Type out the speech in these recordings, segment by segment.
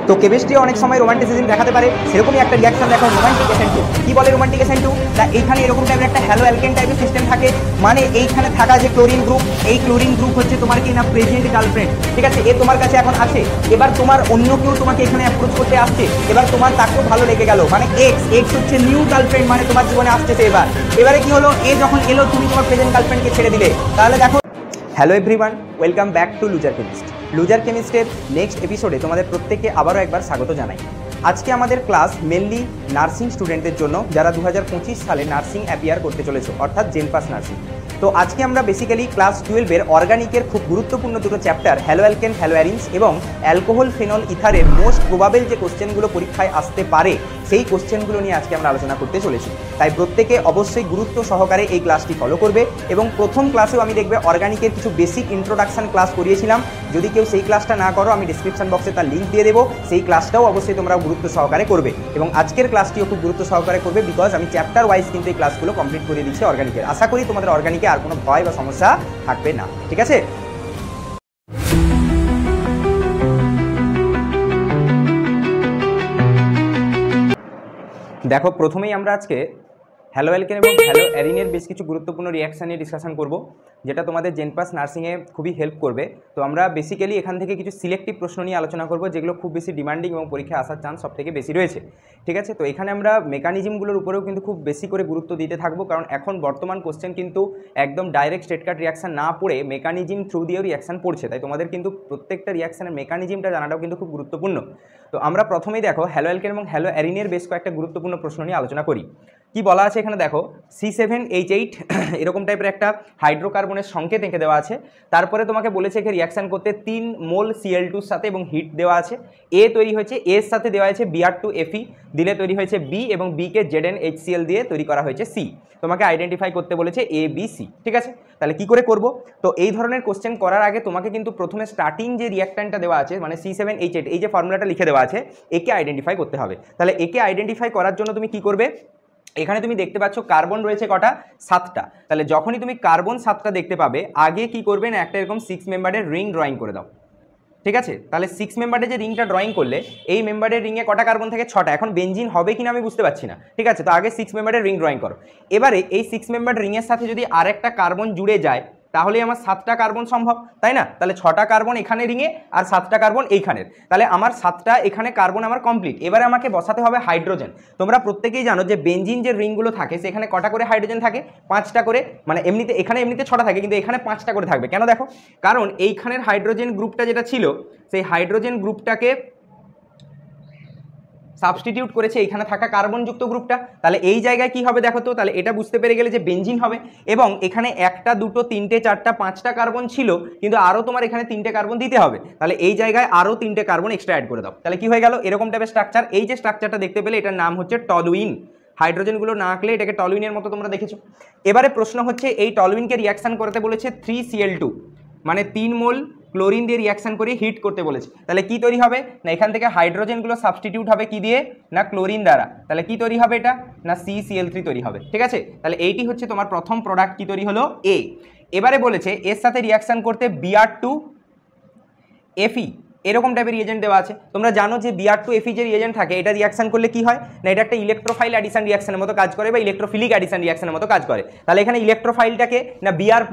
তো কেমিস্ট্রি অনেক সময় রোমান্টিসিজম দেখাতে পারে, সেরকমই একটা রিয়াকশন দেখো রোমান্টিক SN2। কি বলে রোমান্টিক SN2? না এইখানে এরকম টাইপের একটা হ্যালো অ্যালকেন টাইপের সিস্টেম থাকে, মানে এইখানে থাকা যে ক্লোরিন গ্রুপ, এই ক্লোরিন গ্রুপ হচ্ছে তোমার কি না প্রেজেন্ট গার্লফ্রেন্ড, ঠিক আছে, এ তোমার কাছে এখন আছে। এবার তোমার অন্য কেউ তোমাকে এখানে অ্যাপ্রোচ করতে আসছে, এবার তোমার তাকেও ভালো লেগে গেল, মানে এক্স হচ্ছে নিউ গার্লফ্রেন্ড, মানে তোমার জীবনে আসতেছে। এবারে কি হলো, এ যখন এলো তুমি তোমার প্রেজেন্ট গার্লফ্রেন্ডকে ছেড়ে দিলে। তাহলে দেখো, hello everyone, welcome back to loser chemist. Loser কেমিস্টের নেক্সট এপিসোডে তোমাদের প্রত্যেককে আবারও একবার স্বাগত জানাই। আজকে আমাদের ক্লাস মেনলি নার্সিং স্টুডেন্টদের জন্য, যারা 2025 সালে নার্সিং অ্যাপিয়ার করতে চলেছে, অর্থাৎ জেনপাস নার্সিং। তো আজকে আমরা বেসিক্যালি ক্লাস 12-এর অর্গানিকের খুব গুরুত্বপূর্ণ দুটো চ্যাপ্টার, হ্যালো অ্যালকেন, হ্যালো অ্যারিনস এবং অ্যালকোহল ফেনল ইথারের মোস্ট প্রবাবেল যে কোশ্চেনগুলো পরীক্ষায় আসতে পারে, সেই কোশ্চেনগুলো নিয়ে আজকে আমরা আলোচনা করতে চলেছি। তাই প্রত্যেকে অবশ্যই গুরুত্ব সহকারে এই ক্লাসটি ফলো করবে। এবং প্রথম ক্লাসেও আমি দেখবে অর্গানিকের কিছু বেসিক ইন্ট্রোডাকশন ক্লাস করিয়েছিলাম, যদি কেউ সেই ক্লাসটা না করো আমি ডিসক্রিপশন বক্সে তার লিঙ্ক দিয়ে দেবো, সেই ক্লাসটাও অবশ্যই তোমরা গুরুত্ব সহকারে করবে। এবং আজকের ক্লাসটিও খুব গুরুত্ব সহকারে করবে, বিকজ আমি চ্যাপ্টার ওয়াইজ কিন্তু এই ক্লাসগুলো কমপ্লিট করে দিচ্ছি অর্গানিকের। আশা করি তোমাদের অর্গানিকে আর কোনো ভয় বা সমস্যা থাকবে না, ঠিক আছে? দেখো, প্রথমেই আমরা আজকে হ্যালো অ্যালকেন এবং হ্যালো অ্যারিনের বেশ কিছু গুরুত্বপূর্ণ রিয়াকশান নিয়ে ডিসকাশন করব, যেটা তোমাদের জেনপাস নার্সিংয়ে খুবই হেল্প করবে। তো আমরা বেসিক্যালি এখান থেকে কিছু সিলেক্টিভ প্রশ্ন নিয়ে আলোচনা করব, যেগুলো খুব বেশি ডিমান্ডিং এবং পরীক্ষায় আসার চান্স সব থেকে বেশি রয়েছে, ঠিক আছে? তো এখানে আমরা মেকানিজমগুলোর উপরেও কিন্তু খুব বেশি করে গুরুত্ব দিতে থাকবো, কারণ এখন বর্তমান কোশ্চেন কিন্তু একদম ডাইরেক্ট স্ট্রেট কাট রিয়াকশান না পড়ে মেকানিজম থ্রু দিয়েও রিয়াকশান পড়ছে, তাই তোমাদের কিন্তু প্রত্যেকটা রিয়াকশানের মেকানিজমটা জানাটাও কিন্তু খুব গুরুত্বপূর্ণ। তো আমরা প্রথমেই দেখো হ্যালো অ্যালকেন এবং হ্যালো অ্যারিনের বেশ কয়েকটা গুরুত্বপূর্ণ প্রশ্ন নিয়ে আলোচনা করি। কি বলা আছে এখানে দেখো, C7H8 এরকম টাইপের একটা হাইড্রোকার্বনের সংকেত এঁকে দেওয়া আছে। তারপরে তোমাকে বলেছে একে রিয়াকশান করতে 3 মোল Cl2 সাথে এবং হিট দেওয়া আছে। এ তৈরি হয়েছে, এর সাথে দেওয়া হয়েছে Br2Fe, দিলে তৈরি হয়েছে বি, এবং বিকে ZnHCl দিয়ে তৈরি করা হয়েছে সি। তোমাকে আইডেন্টিফাই করতে বলেছে ABC, ঠিক আছে? তাহলে কি করে করব? তো এই ধরনের কোশ্চেন করার আগে তোমাকে কিন্তু প্রথমে স্টার্টিং যে রিয়াক্ট্যান্টটা দেওয়া আছে, মানে C7H8, এই যে ফর্মুলাটা লিখে দেওয়া আছে, একে আইডেন্টিফাই করতে হবে। তাহলে একে আইডেন্টিফাই করার জন্য তুমি কি করবে? এখানে তুমি দেখতে পাচ্ছ কার্বন রয়েছে কটা? 7টা। তাহলে যখনই তুমি কার্বন 7টা দেখতে পাবে, আগে কি করবে না, একটা এরকম 6 মেম্বারের রিং ড্রয়িং করে দাও, ঠিক আছে? তাহলে 6 মেম্বারের যে রিংটা ড্রয়িং করলে, এই মেম্বারের রিংয়ে কটা কার্বন থাকে? 6টা। এখন বেনজিন হবে কিনা আমি বুঝতে পারছি না, ঠিক আছে? তো আগে 6 মেম্বারের রিং ড্রয়িং করো। এবারে এই 6 মেম্বার রিংয়ের সাথে যদি আরেকটা কার্বন জুড়ে যায়, তাহলে আমার 7টা কার্বন সম্ভব, তাই না? তাহলে 6টা কার্বন এখানে রিংয়ে আর 7টা কার্বন এইখানের, তাহলে আমার 7টা এখানে কার্বন আমার কমপ্লিট। এবারে আমাকে বসাতে হবে হাইড্রোজেন। তোমরা প্রত্যেকেই জানো যে বেনজিন যে রিংগুলো থাকে, সেখানে কটা করে হাইড্রোজেন থাকে? 5টা করে, মানে এমনিতে 6টা থাকে, কিন্তু এখানে 5টা করে থাকবে। কেন দেখো, কারণ এইখানের হাইড্রোজেন গ্রুপটা যেটা ছিল, সেই হাইড্রোজেন গ্রুপটাকে সাবস্টিটিউট করেছে এইখানে থাকা কার্বনযুক্ত গ্রুপটা। তাহলে এই জায়গায় কি হবে দেখো তো, তাহলে এটা বুঝতে পেরে গেলে যে বেনজিন হবে। এবং এখানে 1টা 2টো 3টে 4টা 5টা কার্বন ছিল, কিন্তু আরও তোমার এখানে 3টে কার্বন দিতে হবে। তাহলে এই জায়গায় আরও 3টে কার্বন এক্সট্রা অ্যাড করে দাও। তাহলে কি হয়ে গেল? এরকম টাইপের স্ট্রাকচার। এই যে স্ট্রাকচারটা দেখতে পেলে, এটার নাম হচ্ছে টলুইন। হাইড্রোজেনগুলো না আঁকলে এটাকে টলুইনের মতো তোমরা দেখেছো। এবারে প্রশ্ন হচ্ছে, এই টলুইনকে রিয়াকশান করতে বলেছে 3Cl2, মানে 3 মোল ক্লোরিন দিয়ে রিয়াকশান করে হিট করতে বলেছে। তাহলে কি তৈরি হবে না, এখান থেকে হাইড্রোজেনগুলো সাবস্টিটিউট হবে কি দিয়ে না, ক্লোরিন দ্বারা। তাহলে কি তৈরি হবে এটা না, CCl3 তৈরি হবে, ঠিক আছে? তাহলে এইটি হচ্ছে তোমার প্রথম প্রোডাক্ট, কি তৈরি হলো? এ। এবারে বলেছে এর সাথে রিয়াকশান করতে Br2Fe, এরকম টাইপের রিয়েজেন্ট দেওয়া আছে। তোমরা জানো যে Br2Fe যে রিয়েজেন্ট থাকে, এটা রিয়াকশন করলে কি হয় না, এটা একটা ইলেকট্রোফাইল অ্যাডিশন রিয়াকশনের মতো কাজ করে, বা ইলেকট্রোফিলিক অ্যাডিশন রিয়াকশনের মতো কাজ করে। তাহলে এখানে ইলেকট্রোফাইলটাকে না Br+।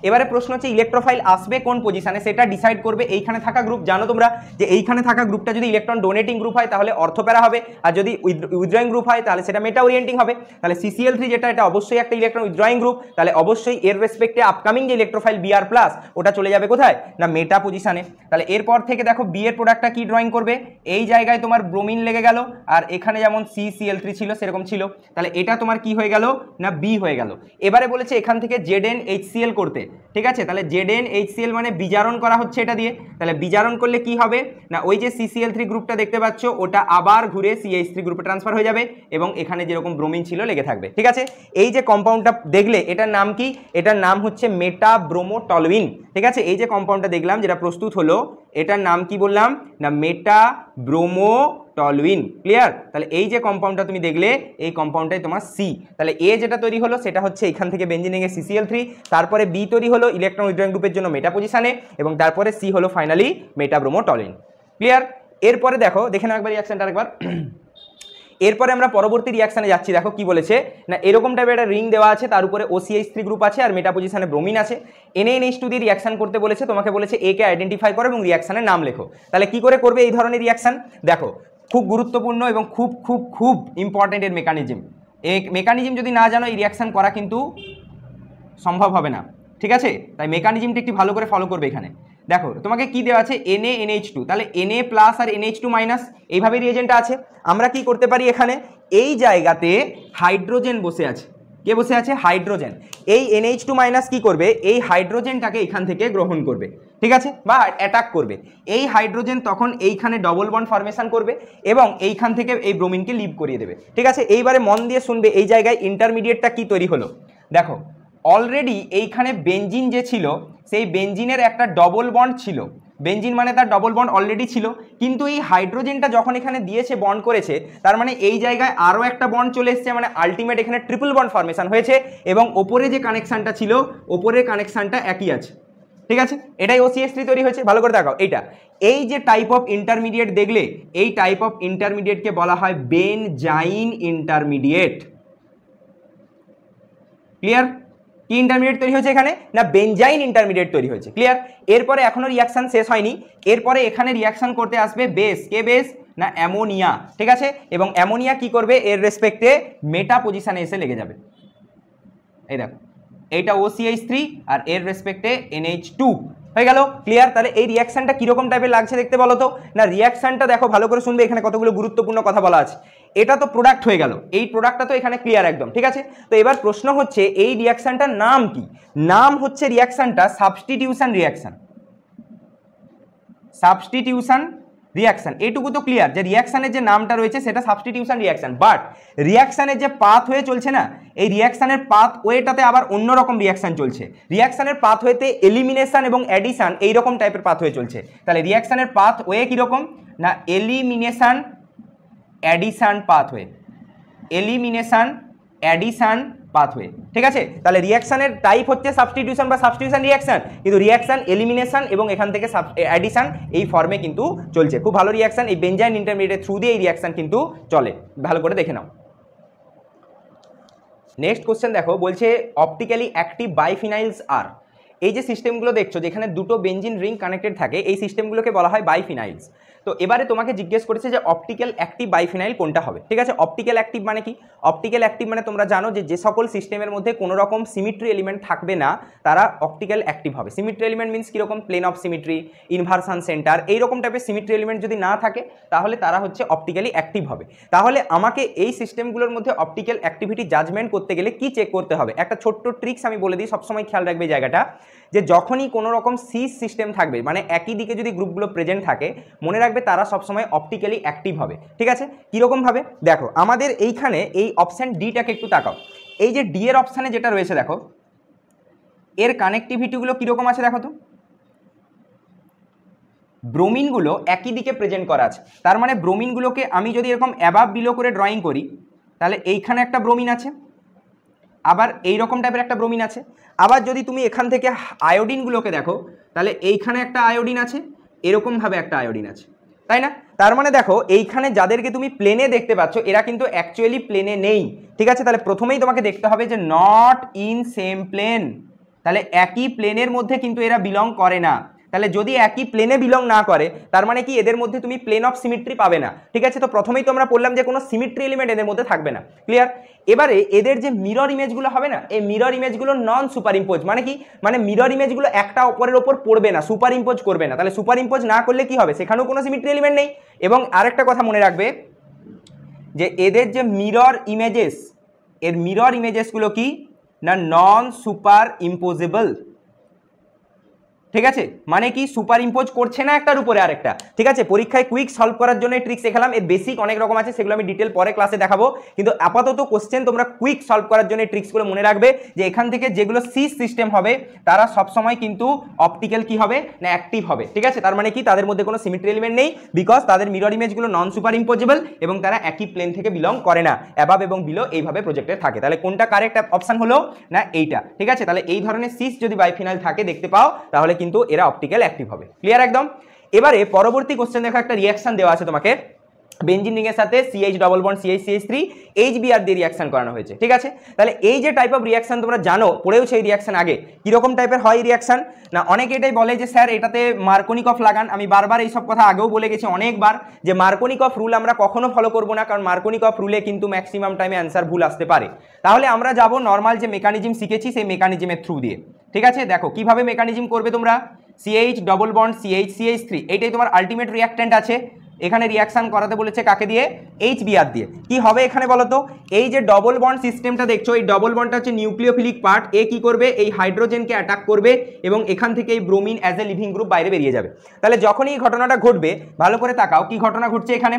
এবারে প্রশ্ন হচ্ছে ইলেকট্রোফাইল আসবে কোন পজিশনে, সেটা ডিসাইড করবে এইখানে থাকা গ্রুপ। জানো তোমরা যে এইখানে থাকা গ্রুপটা যদি ইলেকট্রন ডোনেটিং গ্রুপ হয়, তাহলে অর্থোপ্যারা হবে, আর যদি উইথড্রয়িং গ্রুপ হয়, তাহলে সেটা মেটা ওরিয়েন্টিং হবে। তাহলে CCl3 যেটা, এটা অবশ্যই একটা ইলেকট্রন উইথড্রয়িং গ্রুপ, তাহলে অবশ্যই এর রেসপেক্টে আপকামিং যে ইলেকট্রোফাইল Br+, ওটা চলে যাবে কোথায় না, মেটা পজিশনে। তাহলে এরপর থেকে দেখো বি এর প্রোডাক্টটা কি ড্রয়িং করবে, এই জায়গায় তোমার ব্রোমিন লেগে গেল, আর এখানে যেমন CCl3 ছিল সেরকম ছিল। তাহলে এটা তোমার কি হয়ে গেল না, বি হয়ে গেল। এবারে বলেছে এখান থেকে ZnHCl করতে, ঠিক আছে? তাহলে ZnHCl মানে বিজারণ করা হচ্ছে এটা দিয়ে। তাহলে বিজারণ করলে কি হবে না, ওই যে CCl3 গ্রুপটা দেখতে পাচ্ছ, ওটা আবার ঘুরে CH3 গ্রুপে ট্রান্সফার হয়ে যাবে, এবং এখানে যেরকম ব্রোমিন ছিল লেগে থাকবে, ঠিক আছে? এই যে কম্পাউন্ডটা দেখলে, এটার নাম কি? এটার নাম হচ্ছে মেটাব্রোমোটলুইন, ঠিক আছে? এই যে কম্পাউন্ডটা দেখলাম যেটা প্রস্তুত হলো, এটার নাম কি বললাম না, মেটাব্রোমোটলুইন। ক্লিয়ার? তাহলে এই যে কম্পাউন্ডটা তুমি দেখলে, এই কম্পাউন্ডটাই তোমার সি। তাহলে এ যেটা তৈরি হলো, সেটা হচ্ছে এখান থেকে বেনজিন গিয়ে CCl3, তারপরে বি তৈরি হলো ইলেকট্রন উইথড্রয়িং গ্রুপের জন্য মেটা পজিশনে, এবং তারপরে সি হলো ফাইনালি মেটাব্রোমোটলুইন। ক্লিয়ার? এরপরে দেখো, দেখে নাও একবার রিয়াকশনটা আরেকবার। এরপরে আমরা পরবর্তী রিয়াকশানে যাচ্ছি। দেখো কি বলেছে না, এরকম টাইপের একটা রিং দেওয়া আছে, তার উপরে OCH3 গ্রুপ আছে আর মেটা পজিশনে ব্রোমিন আছে। NaNH2 দিয়ে রিয়াকশন করতে বলেছে, তোমাকে বলেছে এ কে আইডেন্টিফাই করো এবং রিয়াকশনের নাম লেখো। তাহলে কি করে করবে এই ধরনের রিয়াকশন? দেখো, খুব গুরুত্বপূর্ণ এবং খুব খুব খুব ইম্পর্টেন্ট এর মেকানিজম। এই মেকানিজম যদি না জানো এই রিয়াকশন করা কিন্তু সম্ভব হবে না, ঠিক আছে? তাই মেকানিজমটা একটু ভালো করে ফলো করবে। এখানে দেখো তোমাকে কি দেওয়া আছে, NaNH2, তাহলে Na প্লাস আর NH2 মাইনাস, এইভাবে রিয়েজেন্টটা আছে। আমরা কি করতে পারি, এখানে এই জায়গাতে হাইড্রোজেন বসে আছে। কে বসে আছে? হাইড্রোজেন। এই NH2 মাইনাস কি করবে, এই হাইড্রোজেনটাকে এখান থেকে গ্রহণ করবে, ঠিক আছে, বা অ্যাটাক করবে। এই হাইড্রোজেন তখন এইখানে ডবল বন্ড ফরমেশন করবে এবং এইখান থেকে এই ব্রোমিনকে লিভ করিয়ে দেবে, ঠিক আছে। এইবারে মন দিয়ে শুনবে, এই জায়গায় ইন্টারমিডিয়েটটা কি তৈরি হলো। দেখো অলরেডি এইখানে বেনজিন যে ছিল, সেই বেনজিনের একটা ডবল বন্ড ছিল। বেনজিন মানে তার ডবল বন্ড অলরেডি ছিল, কিন্তু এই হাইড্রোজেনটা যখন এখানে দিয়েছে, বন্ড করেছে, তার মানে এই জায়গায় আরও একটা বন্ড চলে এসছে, মানে আলটিমেট এখানে ট্রিপল বন্ড ফরমেশন হয়েছে এবং ওপরে যে কানেকশানটা ছিল, ওপরের কানেকশানটা একই আছে, ঠিক আছে। এটাই OCH3 তৈরি হয়েছে। ভালো করে দেখাও, এইটা এই যে টাইপ অফ ইন্টারমিডিয়েট দেখলে, এই টাইপ অফ ইন্টারমিডিয়েটকে বলা হয় বেনজাইন ইন্টারমিডিয়েট। ক্লিয়ার? কি ইন্টারমিডিয়েট তৈরি হয়েছে এখানে না, বেনজাইন ইন্টারমিডিয়েট তৈরি হয়েছে। ক্লিয়ার? এরপরে এখনো রিয়াকশন শেষ হয়নি। এরপরে এখানে রিয়াকশন করতে আসবে বেস। কে বেস না, অ্যামোনিয়া, ঠিক আছে। এবং অ্যামোনিয়া কি করবে, এর রেসপেক্টে মেটা পজিশনে এসে লেগে যাবে। এই দেখো, এইটা OCH3 আর এর রেসপেক্টে NH2 হয়ে গেল। ক্লিয়ার? তাহলে এই রিয়াকশনটা কিরকম টাইপের লাগছে দেখতে বলো তো। না রিয়াকশনটা দেখো ভালো করে শুনবে, এখানে কতগুলো গুরুত্বপূর্ণ কথা বলা আছে। এটা তো প্রোডাক্ট হয়ে গেল, এই প্রোডাক্টটা তো এখানে ক্লিয়ার একদম, ঠিক আছে। তো এবার প্রশ্ন হচ্ছে এই রিয়াকশনটার নাম কি? নাম হচ্ছে রিয়াকশনটা সাবস্টিটিউশন রিয়াকশন। সাবস্টিটিউশন রিয়াকশন, এইটুকু তো ক্লিয়ার যে রিয়াকশনের যে নামটা রয়েছে সেটা সাবস্টিটিউশন রিয়াকশন। বাট রিয়াকশনের যে পাথ হয়ে চলছে না, এই রিয়াকশনের পাথ ওয়েটাতে আবার অন্যরকম রিয়াকশন চলছে। রিয়াকশনের পাথ ওয়েতে এলিমিনেশন এবং অ্যাডিশন এইরকম টাইপের পাথ হয়ে চলছে। তাহলে রিয়াকশনের পাথ ওয়ে কীরকম না, elimination addition pathway, elimination addition pathway, ঠিক আছে। তাহলে রিয়াকশনের টাইপ হচ্ছে সাবস্টিটিউশন বা সাবস্টিটিউশন রিয়াকশন, কিন্তু রিয়াকশন এলিমিনেশন এবং এখান থেকে অ্যাডিশন এই ফর্মে কিন্তু চলছে। খুব ভালো রিয়াকশন, এই বেনজাইন ইন্টারমিডিয়েট থ্রু দিয়ে এই রিয়াকশন কিন্তু চলে। ভালো করে দেখে নাও। নেক্সট কোশ্চেন দেখো, বলছে অপটিক্যালি অ্যাক্টিভ বাইফিনাইলস আর। এই যে সিস্টেমগুলো দেখছো যেখানে দুটো বেনজিন রিং কানেক্টেড থাকে, এই সিস্টেমগুলোকে বলা হয় বাইফিনাইলস। তো এবারে তোমাকে জিজ্ঞেস করেছে যে অপটিক্যাল অ্যাক্টিভ বাইফিনাইল কোনটা হবে, ঠিক আছে। অপটিক্যাল অ্যাক্টিভ মানে কি? অপটিক্যাল অ্যাক্টিভ মানে তোমরা জানো যে সকল সিস্টেমের মধ্যে কোনো রকম সিমিট্রি এলিমেন্ট থাকবে না, তারা অপটিক্যাল অ্যাক্টিভ হবে। সিমিট্রি এলিমেন্ট মিনস কীরকম, plane of symmetry, inversion centre, এইরকম টাইপের সিমিট্রি এলিমেন্ট যদি না থাকে তাহলে তারা হচ্ছে অপটিক্যালি অ্যাক্টিভ হবে। তাহলে আমাকে এই সিস্টেমগুলোর মধ্যে অপটিক্যাল অ্যাক্টিভিটি জাজমেন্ট করতে গেলে কি চেক করতে হবে? একটা ছোট্ট ট্রিক্স আমি বলে দিই, সবসময় খেয়াল রাখবে এই জায়গাটা, যে যখনই কোনো রকম সিস সিস্টেম থাকবে, মানে একই দিকে যদি গ্রুপগুলো প্রেজেন্ট থাকে, মনে রাখবে তারা সবসময় অপটিক্যালি অ্যাক্টিভ হবে, ঠিক আছে। কীরকমভাবে দেখো, আমাদের এইখানে এই অপশান ডিটাকে একটু তাকাও। এই যে ডি এর অপশানে যেটা রয়েছে দেখো, এর কানেক্টিভিটিগুলো কীরকম আছে দেখো তো। ব্রোমিনগুলো একই দিকে প্রেজেন্ট করা আছে, তার মানে ব্রোমিনগুলোকে আমি যদি এরকম অ্যাবাভ বিলো করে ড্রয়িং করি, তাহলে এইখানে একটা ব্রোমিন আছে, আবার এইরকম টাইপের একটা ব্রোমিন আছে। আবার যদি তুমি এখান থেকে আয়োডিনগুলোকে দেখো, তাহলে এইখানে একটা আয়োডিন আছে, এরকমভাবে একটা আয়োডিন আছে, তাই না? তার মানে দেখো এইখানে যাদেরকে তুমি প্লেনে দেখতে পাচ্ছ, এরা কিন্তু অ্যাকচুয়ালি প্লেনে নেই, ঠিক আছে। তাহলে প্রথমেই তোমাকে দেখতে হবে যে নট ইন সেম প্লেন, তাহলে একই প্লেনের মধ্যে কিন্তু এরা বিলং করে না। তাহলে যদি একই প্লেনে বিলং না করে, তার মানে কি এদের মধ্যে তুমি প্লেন অফ সিমিট্রি পাবে না, ঠিক আছে। তো প্রথমেই তো আমরা বললাম যে কোনো সিমিট্রি এলিমেন্ট এদের মধ্যে থাকবে না। ক্লিয়ার? এবারে এদের যে মিরর ইমেজগুলো হবে না, এই মিরর ইমেজগুলো নন সুপার ইম্পোজ, মানে কি, মানে মিরর ইমেজগুলো একটা অপরের ওপর পড়বে না, সুপার ইম্পোজ করবে না। তাহলে সুপার ইম্পোজ না করলে কি হবে, সেখানেও কোনো সিমিট্রি এলিমেন্ট নেই। এবং আরেকটা কথা মনে রাখবে যে এদের যে মিরর ইমেজেস, এর মিরর ইমেজেসগুলো কি না, নন সুপার ইম্পোজেবল, ঠিক আছে। মানে কি, সুপার ইম্পোজ করছে না একটার উপরে আরেকটা, ঠিক আছে। পরীক্ষায় কুইক সলভ করার জন্য ট্রিক্স দেখালাম, এর বেসিক অনেক রকম আছে, সেগুলো আমি ডিটেল পরে ক্লাসে দেখাবো। কিন্তু আপাতত কোশ্চেন তোমরা কুইক সলভ করার জন্য ট্রিক্সগুলো মনে রাখবে, যে এখান থেকে যেগুলো সিস সিস্টেম হবে তারা সবসময় কিন্তু অপটিক্যাল কি হবে না, অ্যাক্টিভ হবে, ঠিক আছে। তার মানে কি, তাদের মধ্যে কোনো সিমিট্রি এলিমেন্ট নেই, বিকজ তাদের মিরর ইমেজগুলো নন সুপার ইম্পোজেবল এবং তারা একই প্লেন থেকে বিলং করে না, অ্যাবাভ এবং বিলো এইভাবে প্রজেক্টেড থাকে। তাহলে কোনটা কারেক্ট অপশন হলো না, এইটা, ঠিক আছে। তাহলে এই ধরনের সিস যদি বাইফিনাইল থাকে দেখতে পাও, তাহলে কিন্তু এরা অপটিক্যাল অ্যাক্টিভ হবে। ক্লিয়ার একদম? এবারে পরবর্তী কোশ্চেন দেখো, একটা রিয়াকশন দেওয়া আছে তোমাকে, বেঞ্জিন রিং এর সাথে CH double bond CH3 HBr দিয়ে রিয়াকশন করানো হয়েছে, ঠিক আছে। তাহলে এই যে টাইপ অফ রিয়াকশন তোমরা জানো, পড়েওছে এই রিয়াকশন আগে, কিরকম টাইপের হয় এই রিয়াকশন না, অনেকে এটাই বলে যে স্যার এটাতে মার্কোনিকফ লাগান। আমি বারবার এই সব কথা আগেও বলে গেছি অনেকবার, যে মার্কোনিকফ রুল আমরা কখনো ফলো করব না, কারণ মার্কোনিকফ রুলে কিন্তু ম্যাক্সিমাম টাইমে অ্যান্সার ভুল আসতে পারে। তাহলে আমরা যাব নর্মাল যে মেকানিজম শিখেছি সেই মেকানিজমের থ্রু দিয়ে, ঠিক আছে। দেখো কিভাবে মেকানিজম করবে তোমরা, CH ডবল বন্ড CH3 এইটাই তোমার আলটিমেট রিয়াক্ট্যান্ট আছে, এখানে রিয়াকশন করাতে বলেছে কাকে দিয়ে, HBr দিয়ে। কি হবে এখানে বলো তো, এই যে ডবল বন্ড সিস্টেমটা দেখছো, এই ডবল বন্ডটা হচ্ছে নিউক্লিওফিলিক পার্ট, এ কি করবে, এই হাইড্রোজেনকে অ্যাটাক করবে এবং এখান থেকে এই bromine as a living group বাইরে বেরিয়ে যাবে। তাহলে যখনই এই ঘটনাটা ঘটবে, ভালো করে তাকাও কি ঘটনা ঘটছে এখানে,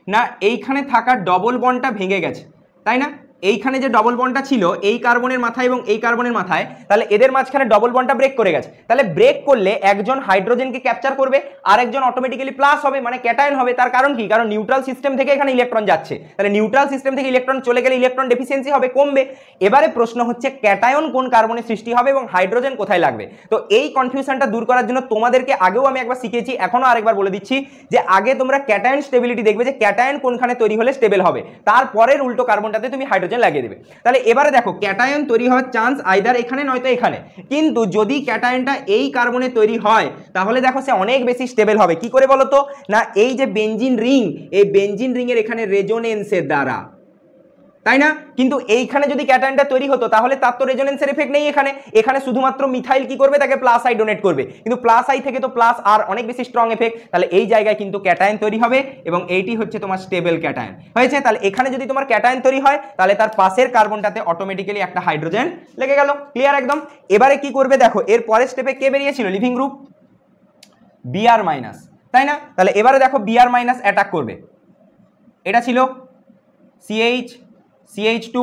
না এইখানে থাকা ডবল বন্ডটা ভেঙে গেছে, তাই না। এইখানে যে ডবল বন্ডটা ছিল এই কার্বনের মাথায় এবং এই কার্বনের মাথায়, তাহলে এদের মাঝখানে ডবল বন্ডটা ব্রেক করে গেছে। তাহলে ব্রেক করলে একজন হাইড্রোজেনকে ক্যাপচার করবে, আরেকজন অটোমেটিক্যালি প্লাস হবে, মানে ক্যাটায়ন হবে। তার কারণ কি, কারণ নিউট্রাল সিস্টেম থেকে এখানে ইলেকট্রন যাচ্ছে, তাহলে নিউট্রাল সিস্টেম থেকে ইলেকট্রন চলে গেলে ইলেকট্রন ডেফিসিয়েন্সি হবে, কমবে। এবারে প্রশ্ন হচ্ছে ক্যাটায়ন কোন কার্বনে সৃষ্টি হবে এবং হাইড্রোজেন কোথায় লাগবে। তো এই কনফিউশনটা দূর করার জন্য তোমাদেরকে আগেও আমি একবার শিখিয়েছি, এখনো আরেকবার বলে দিচ্ছি, যে আগে তোমরা ক্যাটায়ন স্টেবিলিটি দেখবে, যে ক্যাটায়ন কোনখানে তৈরি হলে স্টেবল হবে, তারপরের উল্টো কার্বনটাতে তুমি হাইড্রোজেন লাগিয়ে দেবে। তাহলে এবারে দেখো ক্যাটায়ন তৈরি হওয়ার চান্স আইদার এখানে নয়তো এখানে, কিন্তু যদি ক্যাটায়নটা এই কার্বনে তৈরি হয় তাহলে দেখো সে অনেক বেশি স্টেবল হবে। কি করে বলো তো, না এই যে বেঞ্জিন রিং, এই বেঞ্জিন রিং এর এখানে রেজোনেন্সের দ্বারা, তাই না। কিন্তু এইখানে যদি ক্যাটায়নটা তৈরি হতো তাহলে তার তো রেজোনেন্সের এফেক্ট নেই এখানে, এখানে শুধুমাত্র মিথাইল কি করবে, তাকে প্লাস আই ডোনেট করবে, কিন্তু প্লাস আই থেকে তো প্লাস আর অনেক বেশি স্ট্রং এফেক্ট। তাহলে এই জায়গায় কিন্তু ক্যাটায়ন তৈরি হবে এবং এইটি হচ্ছে তোমার স্টেবল ক্যাটায়ন হয়েছে। তাহলে এখানে যদি তোমার ক্যাটায়ন তৈরি হয় তাহলে তার পাশের কার্বনটাতে অটোমেটিক্যালি একটা হাইড্রোজেন লেগে গেল, ক্লিয়ার একদম। এবারে কি করবে দেখো, এর পরের স্টেপে কে বেরিয়েছিল, লিভিং গ্রুপ Br মাইনাস, তাই না। তাহলে এবারে দেখো Br মাইনাস অ্যাটাক করবে, এটা ছিল CH2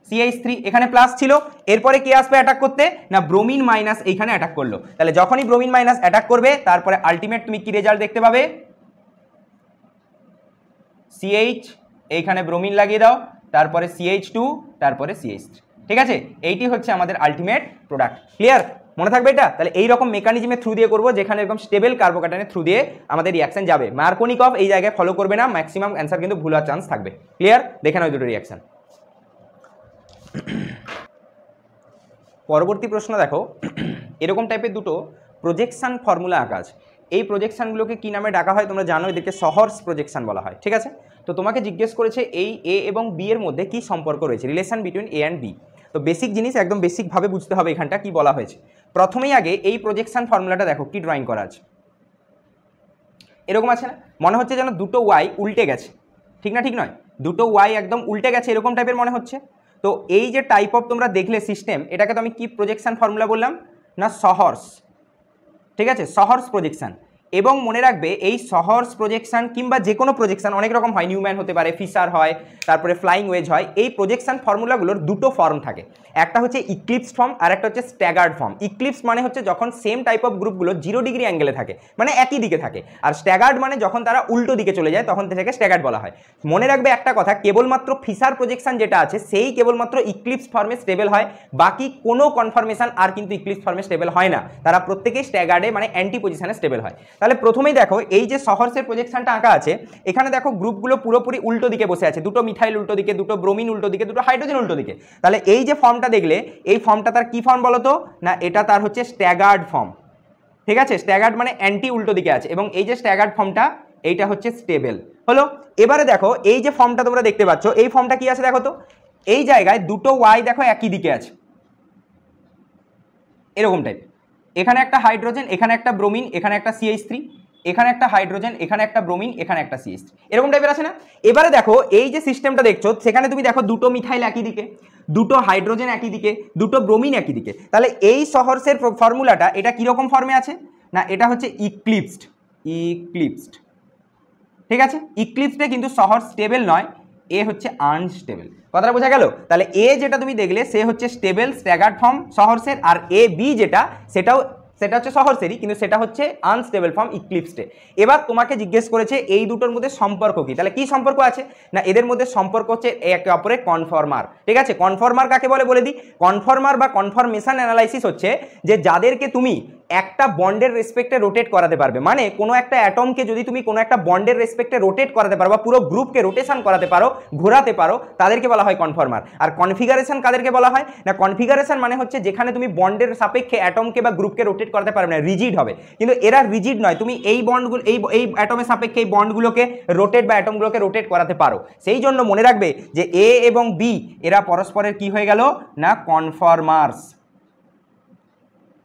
CH3, এখানে প্লাস ছিল, এরপরে কে আসবে অ্যাটাক করতে, না ব্রোমিন মাইনাস এইখানে অ্যাটাক করলো। তাহলে যখনই ব্রোমিন মাইনাস অ্যাটাক করবে তারপরে আলটিমেট তুমি কি রেজাল্ট দেখতে পাবে, CH এইখানে ব্রোমিন লাগিয়ে দাও, তারপরে CH2, তারপরে CH3, ঠিক আছে। এইটি হচ্ছে আমাদের আলটিমেট প্রোডাক্ট, ক্লিয়ার, মনে থাকবে এটা। তাহলে এই রকম মেকানিজমের থ্রু দিয়ে করবো, যেখানে এরকম স্টেবল কার্বোক্যাটায়নের থ্রু দিয়ে আমাদের রিয়াকশন যাবে। মার্কোনিকফ এই জায়গায় ফলো করবে না, ম্যাক্সিমাম অ্যান্সার কিন্তু ভুল হওয়ার চান্স থাকবে, ক্লিয়ার। দেখে নাও দুটো রিয়াকশন। পরবর্তী প্রশ্ন দেখো, এরকম টাইপের দুটো প্রজেকশন ফর্মুলা আঁকা আছে। এই প্রজেকশনগুলোকে কি নামে ডাকা হয় তোমরা জানো, এদেরকে সহর্স প্রজেকশন বলা হয়, ঠিক আছে। তো তোমাকে জিজ্ঞেস করেছে এই এ এবং বি এর মধ্যে কি সম্পর্ক রয়েছে, relation between A and B. তো বেসিক জিনিস একদম বেসিকভাবে বুঝতে হবে এখানটা কি বলা হয়েছে। প্রথমেই আগে এই প্রজেকশন ফর্মুলাটা দেখো কি ড্রয়িং করা আছে, এরকম আছে না, মনে হচ্ছে যেন দুটো ওয়াই উল্টে গেছে, ঠিক না, ঠিক নয়, দুটো ওয়াই একদম উল্টে গেছে এরকম টাইপের মনে হচ্ছে। তো এই যে টাইপ অফ তোমরা দেখলে সিস্টেম, এটাকে তো আমি কি প্রজেকশন ফর্মুলা বললাম, না সহর্স, ঠিক আছে, সহর্স প্রজেকশন। এবং মনে রাখবে এই সহর্স প্রজেকশন কিংবা যে কোনো প্রজেকশন অনেক রকম হয়, নিউম্যান হতে পারে, ফিশার হয়, তারপরে ফ্লাইং ওয়েজ হয়। এই প্রজেকশন ফর্মুলাগুলোর দুটো ফর্ম থাকে, একটা হচ্ছে ইক্লিপস ফর্ম আর একটা হচ্ছে স্ট্যাগার্ড ফর্ম। ইক্লিপস মানে হচ্ছে যখন সেম টাইপ অফ গ্রুপগুলো 0 ডিগ্রি অ্যাঙ্গেলে থাকে, মানে একই দিকে থাকে, আর স্ট্যাগার্ড মানে যখন তারা উল্টো দিকে চলে যায় তখন থেকে স্ট্যাগার্ড বলা হয়। মনে রাখবে একটা কথা, কেবলমাত্র ফিশার প্রজেকশন যেটা আছে সেই কেবলমাত্র ইক্লিপস ফর্মে স্টেবল হয়, বাকি কোনো কনফার্মেশন আর কিন্তু ইক্লিপস ফর্মে স্টেবল হয় না, তারা প্রত্যেকেই স্ট্যাগার্ডে মানে অ্যান্টি পজিশনে স্টেবল হয়। তাহলে প্রথমেই দেখো এই যে সহর্সের প্রজেকশনটা আঁকা আছে, এখানে দেখো গ্রুপগুলো পুরোপুরি উল্টো দিকে বসে আছে, দুটো মিথাইল উল্টো দিকে, দুটো ব্রোমিন উল্টো দিকে, দুটো হাইড্রোজেন উল্টো দিকে। তাহলে এই যে ফর্মটা দেখলে, এই ফর্মটা তার কি ফর্ম বলো তো, না এটা তার হচ্ছে স্ট্যাগার্ড ফর্ম, ঠিক আছে। স্ট্যাগার্ড মানে অ্যান্টি উল্টো দিকে আছে, এবং এই যে স্ট্যাগার্ড ফর্মটা এইটা হচ্ছে স্টেবল হলো। এবারে দেখো এই যে ফর্মটা তোমরা দেখতে পাচ্ছ, এই ফর্মটা কি আছে দেখো তো, এই জায়গায় দুটো ওয়াই দেখো একই দিকে আছে, এরকম টাইপ, এখানে একটা হাইড্রোজেন, এখানে একটা ব্রোমিন, এখানে একটা CH3, এখানে একটা হাইড্রোজেন, এখানে একটা ব্রোমিন, এখানে একটা CH3, এরকম টাইপের আছে না। এবারে দেখো এই যে সিস্টেমটা দেখছো, সেখানে তুমি দেখো দুটো মিথাইল একই দিকে, দুটো হাইড্রোজেন একই দিকে, দুটো ব্রোমিন একই দিকে। তাহলে এই সহর্সের ফর্মুলাটা এটা কিরকম ফর্মে আছে, না এটা হচ্ছে ইক্লিপসড, ঠিক আছে। ইক্লিপসডে কিন্তু সহর্স স্টেবল নয়, এ হচ্ছে আনস্টেবল, কথাটা বোঝা গেল। তাহলে এ যেটা তুমি দেখলে সে হচ্ছে stable staggered form সহর্সের, R A B যেটা সেটা হচ্ছে সহর্সেরই, কিন্তু সেটা হচ্ছে আনস্টেবল ফর্ম ইক্লিপসডে। এবার তোমাকে জিজ্ঞেস করেছে এই দুটোর মধ্যে সম্পর্ক কি, তাহলে কি সম্পর্ক আছে, না এদের মধ্যে সম্পর্ক হচ্ছে একে অপরের কনফর্মার, ঠিক আছে। কনফর্মার কাকে বলে বলে দিই, কনফর্মার বা কনফর্মেশন অ্যানালাইসিস হচ্ছে যে যাদেরকে তুমি একটা বন্ডের রেসপেক্টে রোটেট করাতে পারবে, মানে কোনো একটা অ্যাটমকে যদি তুমি কোনো একটা বন্ডের রেসপেক্টে রোটেট করাতে পারো বা পুরো গ্রুপকে রোটেশন করাতে পারো, ঘোরাতে পারো, তাদেরকে বলা হয় কনফর্মার। আর কনফিগারেশন কাদেরকে বলা হয় না, কনফিগারেশন মানে হচ্ছে যেখানে তুমি বন্ডের সাপেক্ষে অ্যাটমকে বা গ্রুপকে রোটেট করাতে পারবে না, রিজিড হবে। কিন্তু এরা রিজিড নয়, তুমি এই বন্ডগুলো এই অ্যাটমের সাপেক্ষে এই বন্ডগুলোকে রোটেট বা অ্যাটমগুলোকে রোটেট করাতে পারো। সেই জন্য মনে রাখবে যে এ এবং বি এরা পরস্পরের কি হয়ে গেল না কনফর্মার্স।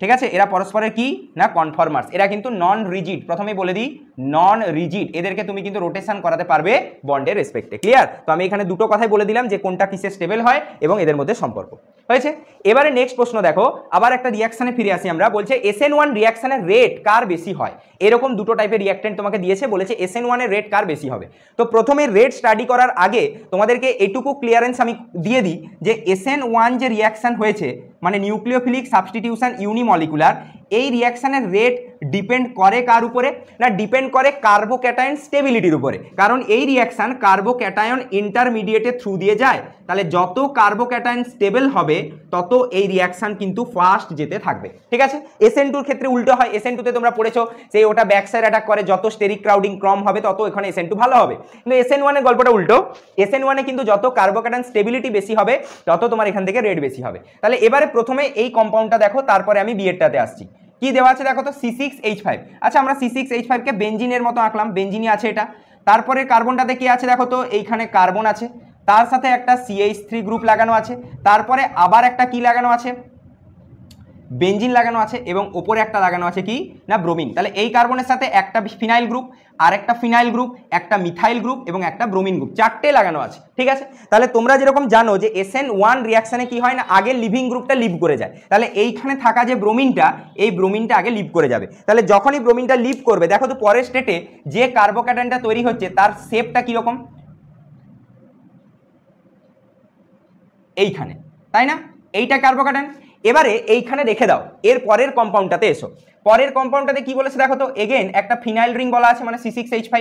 ঠিক আছে, এরা পরস্পরের কি না কনফর্মার্স। এরা কিন্তু নন রিজিড, প্রথমেই বলে দিই নন রিজিড, এদেরকে তুমি কিন্তু রোটেশন করাতে পারবে বন্ডের রেসপেক্টে। ক্লিয়ার? তো আমি এখানে দুটো কথাই বলে দিলাম যে কোনটা কিসে স্টেবল হয় এবং এদের মধ্যে সম্পর্ক হয়েছে। এবারে নেক্সট প্রশ্ন দেখো, আবার একটা রিয়াকশনে ফিরে আসি আমরা। বলছে SN1 রিয়াকশনের রেট কার বেশি হয়। এরকম দুটো টাইপের রিয়াক্টেন্ট তোমাকে দিয়েছে, বলেছে SN1 এর রেট কার বেশি হবে। তো প্রথমে রেট স্টাডি করার আগে তোমাদেরকে এটুকু ক্লিয়ারেন্স আমি দিয়ে দিই যে SN1 যে রিয়াকশন হয়েছে মানে নিউক্লিওফিলিক সাবস্টিটিউশন ইউনিমলিকুলার, এই রিয়াকশনের রেট ডিপেন্ড করে কার উপরে না, ডিপেন্ড করে কার্বোক্যাটায়ন স্টেবিলিটির উপরে। কারণ এই রিয়াকশন কার্বোক্যাটায়ন ইন্টারমিডিয়েটের থ্রু দিয়ে যায়, তাহলে যত কার্বোক্যাটায়ন স্টেবল হবে তত এই রিয়াকশন কিন্তু ফাস্ট যেতে থাকবে। ঠিক আছে, SN2 ক্ষেত্রে উল্টো হয়। SN2 তে তোমরা পড়েছো সেই ওটা ব্যাক সাইড অ্যাটাক করে, যত স্টেরিক ক্রাউডিং কম হবে তত এখানে SN2 ভালো হবে। কিন্তু SN1 এর গল্পটা উল্টো, SN1 এ কিন্তু যত কার্বোক্যাটায়ন স্টেবিলিটি বেশি হবে তত তোমার এখান থেকে রেট বেশি হবে। তাহলে এবারে প্রথমে এই কম্পাউন্ডটা দেখো, তারপরে আমি বিয়েরটাতে আসছি। কি দেওয়া আছে দেখো তো, C6H5। আচ্ছা, আমরা C6H5 কে বেঞ্জিনের মতো আঁকলাম, বেঞ্জিনই আছে এটা। তারপরে কার্বনটাতে কি আছে দেখো তো, এইখানে কার্বন আছে, তার সাথে একটা CH3 গ্রুপ লাগানো আছে, তারপরে আবার একটা কি লাগানো আছে, বেঞ্জিন লাগানো আছে, এবং ওপরে একটা লাগানো আছে কি না ব্রোমিন। তাহলে এই কার্বনের সাথে একটা ফিনাইল গ্রুপ, আর একটা ফিনাইল গ্রুপ, একটা মিথাইল গ্রুপ এবং একটা ব্রোমিন গ্রুপ, চারটে লাগানো আছে। ঠিক আছে, তাহলে তোমরা যেরকম জানো যে SN1 রিয়াকশনে কি হয় না, আগে লিভিং গ্রুপটা লিভ করে যায়। তাহলে এইখানে থাকা যে ব্রোমিনটা, এই ব্রোমিনটা আগে লিভ করে যাবে। তাহলে যখনই ব্রোমিনটা লিভ করবে, দেখো তো পরের স্টেটে যে কার্বোক্যাটায়নটা তৈরি হচ্ছে তার শেপটা কিরকম, এইখানে, তাই না? এইটা কার্বোক্যাটায়ন। এবারে এইখানে রেখে দাও, এর পরের কম্পাউন্ডটাতে এসো। পরের কম্পাউন্ডটাতে কি বলেছে দেখো তো, এগেন একটা ফিনাইল রিং বলা আছে মানে C6H5,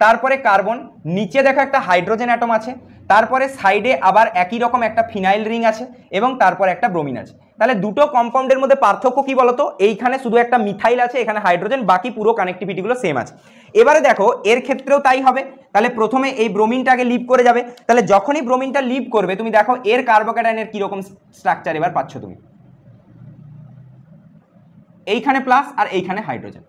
তারপরে কার্বন, নিচে দেখো একটা হাইড্রোজেন অ্যাটম আছে, তারপরে সাইডে আবার একই রকম একটা ফিনাইল রিং আছে এবং তারপরে একটা ব্রোমিন আছে। তাহলে দুটো কম্পাউন্ডের মধ্যে পার্থক্য কি বলতো, এইখানে শুধু একটা মিথাইল আছে, এখানে হাইড্রোজেন, বাকি পুরো কানেক্টিভিটিগুলো সেম আছে। এবারে দেখো এর ক্ষেত্রেও তাই হবে। তাহলে প্রথমে এই ব্রোমিনটা আগে লিভ করে যাবে, তাহলে যখনই ব্রোমিনটা লিভ করবে তুমি দেখো এর কার্বোক্যাটায়নের কিরকম স্ট্রাকচার এবার পাচ্ছ তুমি, এইখানে প্লাস আর এইখানে হাইড্রোজেন।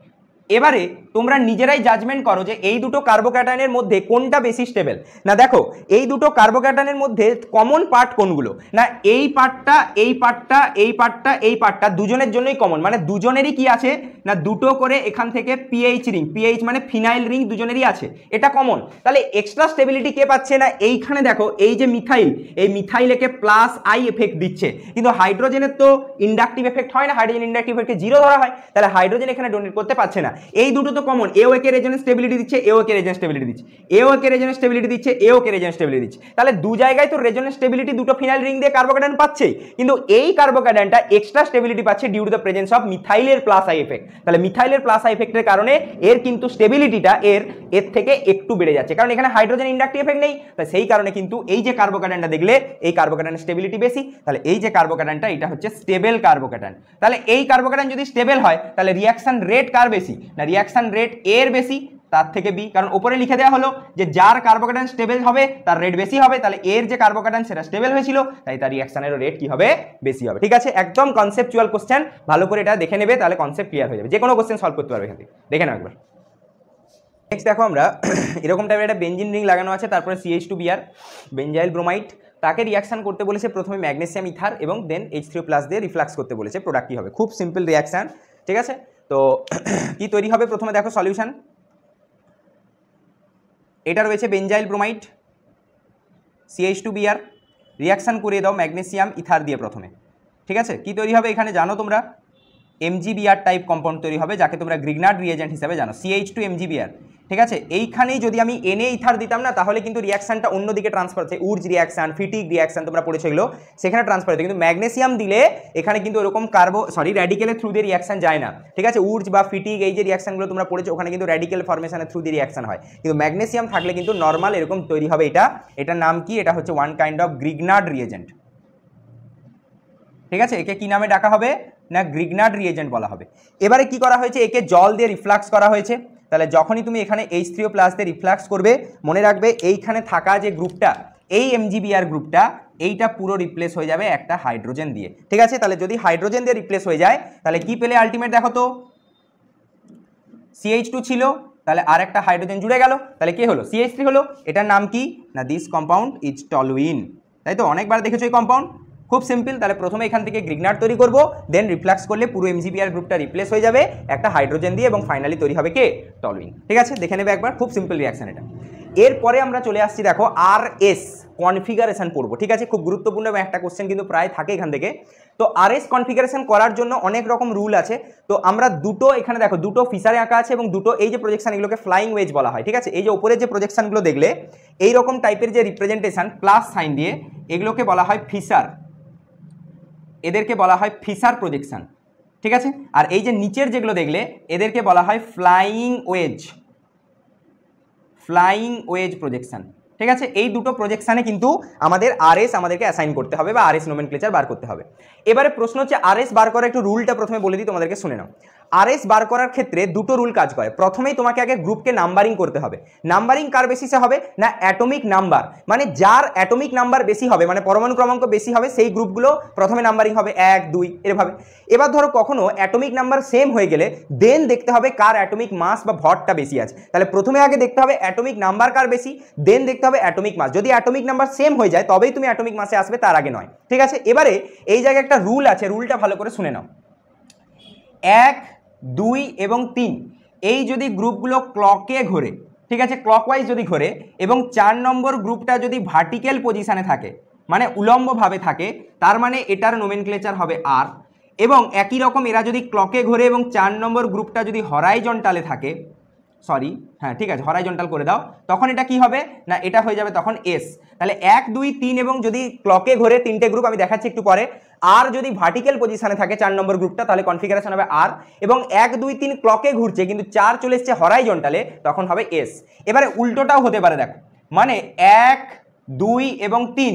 এবারে তোমরা নিজেরাই জাজমেন্ট করো যে এই দুটো কার্বোক্যাটায়নের মধ্যে কোনটা বেশি স্টেবল। না দেখো এই দুটো কার্বোক্যাটায়নের মধ্যে কমন পার্ট কোনগুলো, না এই পার্টটা, এই পার্টটা, এই পার্টটা, এই পার্টটা দুজনের জন্যই কমন, মানে দুজনেরই কি আছে না দুটো করে এখান থেকে পিএইচ রিং, পিএইচ মানে ফিনাইল রিং দুজনেরই আছে, এটা কমন। তাহলে এক্সট্রা স্টেবিলিটি কে পাচ্ছে না, এইখানে দেখো এই যে মিথাইল, এই মিথাইলকে প্লাস আই এফেক্ট দিচ্ছে, কিন্তু হাইড্রোজেনের তো ইন্ডাকটিভ এফেক্ট হয় না, হাইড্রোজেন ইন্ডাকটিভ এফেক্টে 0 ধরা হয়, তাহলে হাইড্রোজেন এখানে ডোনেট করতে পারছে না। এই দুটো তো কমন, এও একে রেজোনেন্স স্টেবিলিটি দিচ্ছে, এও একে রেজোনেন্স স্টেবিলিটি দিচ্ছে, এও একে রেজোনেন্স স্টেবিলিটি দিচ্ছে, এও একে রেজোনেন্স স্টেবিলিটি দিচ্ছে। তাহলে দু জায়গায় তো রেজোনেন্স স্টেবিলিটি দুটো ফিনাইল রিং দিয়ে কার্বোক্যাটায়ন পাচ্ছে, কিন্তু এই কার্বোক্যাটায়নটা এক্সট্রা স্টেবিলিটি পাচ্ছে due to the presence of মিথাইলের প্লাস আই এফেক্ট। তাহলে মিথাইলের প্লাস আই এফেক্টের কারণে এর কিন্তু স্টেবিলিটিটা এর থেকে একটু বেড়ে যাচ্ছে, কারণ এখানে হাইড্রোজেন ইন্ডাকটিভ এফেক্ট নেই। তাই সেই কারণে কিন্তু এই যে কার্বোক্যাটায়নটা দেখলে এই কার্বোক্যাটায়নের স্টেবিলিটি বেশি। তাহলে এই যে কার্বোক্যাটায়নটা এটা হচ্ছে স্টেবল কার্বোক্যাটায়ন। তাহলে এই কার্বোক্যাটায়ন যদি স্টেবল হয় তাহলে রিঅ্যাকশন রেট কার বেশি, না রিঅ্যাকশন রেট এর বেশি, তার থেকে বি, কারণ উপরে লিখে দেওয়া হলো যে যার কার্বোক্যাটায়ন স্টেবল হবে তার রেট বেশি হবে। তাহলে এর যে কার্বোক্যাটায়ন সেটা স্টেবল হয়েছিল, তাই তার রিঅ্যাকশনের রেট কি হবে, বেশি হবে। ঠিক আছে, একদম কনসেপচুয়াল কোশ্চেন, ভালো করে এটা দেখে নেবে, তাহলে কনসেপ্ট ক্লিয়ার হয়ে যাবে, যে কোনো কোশ্চেন সলভ করতে পারবে এখান থেকে। দেখে নাও একবার। নেক্সট দেখো আমরা এরকম টাইপের একটা বেঞ্জিন রিং লাগানো আছে, তারপরে CH2Br বেঞ্জাইল ব্রোমাইড, তাকে রিয়াকশন করতে বলেছে প্রথমে ম্যাগনেসিয়াম ইথার এবং দেন H3+ দিয়ে রিফ্লাক্স করতে বলেছে। প্রোডাক্ট কি হবে, খুব সিম্পল রিয়াকশন। ঠিক আছে, তো কি তৈরি হবে প্রথমে দেখো সলিউশন, এটা রয়েছে বেঞ্জাইল ব্রোমাইড CH2Br, রিয়াকশন করিয়ে দাও ম্যাগনেসিয়াম ইথার দিয়ে প্রথমে। ঠিক আছে, কি তৈরি হবে এখানে জানো তোমরা, MgBr টাইপ কম্পাউন্ড তৈরি হবে, যাকে তোমরা গ্রিগনার্ড রিয়েজেন্ট হিসেবে জানো, CH2MgBr। ঠিক আছে, এইখানেই যদি আমি Na ইথার দিতাম না তাহলে কিন্তু রিয়াকশনটা অন্যদিকে ট্রান্সফার হচ্ছে, উর্জ রিয়াকশন, ফিটিক রিয়াকশন তোমরা পড়েছো এগুলো, সেখানে ট্রান্সফার হচ্ছে। কিন্তু ম্যাগনেসিয়াম দিলে এখানে কিন্তু ওরকম র্যাডিক্যালের থ্রু দিয়ে রিয়াকশন যায় না। ঠিক আছে, উর্জ বা ফিটিক এই যে রিয়াকশনগুলো তোমরা পড়েছো ওখানে কিন্তু র্যাডিক্যাল ফরমেশনের থ্রু দিয়ে রিয়াকশন হয়, কিন্তু ম্যাগনেসিয়াম থাকলে কিন্তু নর্মাল এরকম তৈরি হবে। এটার নাম কি, এটা হচ্ছে one kind of Grignard reagent. ঠিক আছে, একে কি নামে ডাকা হবে, না গ্রিগনার্ড রিএজেন্ট বলা হবে। এবারে কি করা হয়েছে, একে জল দিয়ে রিফ্লাক্স করা হয়েছে। তাহলে যখনই তুমি এখানে H3O+ দিয়ে রিফ্লাক্স করবে, মনে রাখবে এইখানে থাকা যে গ্রুপটা, এই MgBr গ্রুপটা, এইটা পুরো রিপ্লেস হয়ে যাবে একটা হাইড্রোজেন দিয়ে। ঠিক আছে, তাহলে যদি হাইড্রোজেন দিয়ে রিপ্লেস হয়ে যায় তাহলে কি পেলে আলটিমেট দেখো তো, CH2 ছিল, তাহলে আর একটা হাইড্রোজেন জুড়ে গেল, তাহলে কি হলো, CH3 হলো। এটার নাম কি না, দিস কম্পাউন্ড ইজ টলুইন। তাই তো, অনেকবার দেখেছো এই কম্পাউন্ড, খুব সিম্পল। তাহলে প্রথমে এখান থেকে গ্রিগনার্ড তৈরি করবো, দেন রিফ্লাক্স করলে পুরো MgBr গ্রুপটা রিপ্লেস হয়ে যাবে একটা হাইড্রোজেন দিয়ে, এবং ফাইনালি তৈরি হবে কে, টলুইন। ঠিক আছে, দেখে নেবে একবার, খুব সিম্পল রিয়াকশন এটা। এরপরে আমরা চলে আসছি দেখো RS কনফিগারেশন পড়বো। ঠিক আছে, খুব গুরুত্বপূর্ণ এবং একটা কোশ্চেন কিন্তু প্রায় থাকে এখান থেকে। তো RS কনফিগারেশন করার জন্য অনেক রকম রুল আছে। তো আমরা দুটো এখানে দেখো, দুটো ফিসারে আঁকা আছে এবং দুটো এই যে প্রজেকশন, এগুলোকে ফ্লাইং ওয়েজ বলা হয়। ঠিক আছে, এই যে উপরে যে প্রজেকশনগুলো দেখলে এইরকম টাইপের যে রিপ্রেজেন্টেশন প্লাস সাইন দিয়ে, এগুলোকে বলা হয় ফিসার, এদেরকে বলা হয় ফিসার প্রজেকশন। ঠিক আছে, আর এই যে নিচের যেগুলো দেখলে এদেরকে বলা হয় flying wedge, flying wedge projection. ঠিক আছে, এই দুটো প্রজেকশানে কিন্তু আমাদের RS আমাদেরকে অ্যাসাইন করতে হবে বা RS নোমেনক্লেচার বার করতে হবে। এবারে প্রশ্ন হচ্ছে RS বার করার একটু রুলটা প্রথমে বলে দিই তোমাদেরকে, শুনে নাও। RS বার করার ক্ষেত্রে দুটো রুল কাজ করে। প্রথমেই তোমাকে আগে গ্রুপকে নাম্বারিং করতে হবে। নাম্বারিং কার বেসিসে হবে না, অ্যাটমিক নাম্বার, মানে যার অ্যাটমিক নাম্বার বেশি হবে, মানে পরমাণু ক্রমাঙ্ক বেশি হবে, সেই গ্রুপগুলো প্রথমে নাম্বারিং হবে 1 2 এভাবে। এবার ধরো কখনো অ্যাটমিক নাম্বার সেম হয়ে গেলে দেন দেখতে হবে কার অ্যাটমিক মাস বা ভরটা বেশি আছে। তাহলে প্রথমে আগে দেখতে হবে অ্যাটমিক নাম্বার কার বেশি, দেন দেখতে হবে অ্যাটমিক মাস। যদি অ্যাটমিক নাম্বার সেম হয়ে যায় তবেই তুমি অ্যাটমিক মাসে আসবে, তার আগে নয়। ঠিক আছে, এবারে এই জায়গায় একটা রুল আছে, রুলটা ভালো করে শুনে নাও। 1 2 এবং 3 এই যদি গ্রুপগুলো ক্লকে ঘোরে, ঠিক আছে, ক্লকওয়াইজ যদি ঘোরে, এবং 4 নম্বর গ্রুপটা যদি ভার্টিক্যাল পজিশনে থাকে, মানে উলম্বভাবে থাকে, তার মানে এটার নোমেনক্লেচার হবে R। এবং একই রকম এরা যদি ক্লকে ঘোরে এবং 4 নম্বর গ্রুপটা যদি হরাইজন্টালে থাকে, সরি হ্যাঁ ঠিক আছে, হরাইজন্টাল করে দাও, তখন এটা কি হবে না, এটা হয়ে যাবে তখন S। তাহলে 1 2 3 এবং যদি ক্লকে ঘোরে তিনটে গ্রুপ, আমি দেখাচ্ছি একটু পরে, আর যদি ভার্টিক্যাল পজিশনে থাকে 4 নম্বর গ্রুপটা, তাহলে কনফিগারেশন হবে R। এবং 1 2 3 ক্লকে ঘুরছে কিন্তু 4 চলে এসছে হরাইজন্টালে, তখন হবে S। এবারে উল্টোটাও হতে পারে, দেখো, মানে 1 2 এবং 3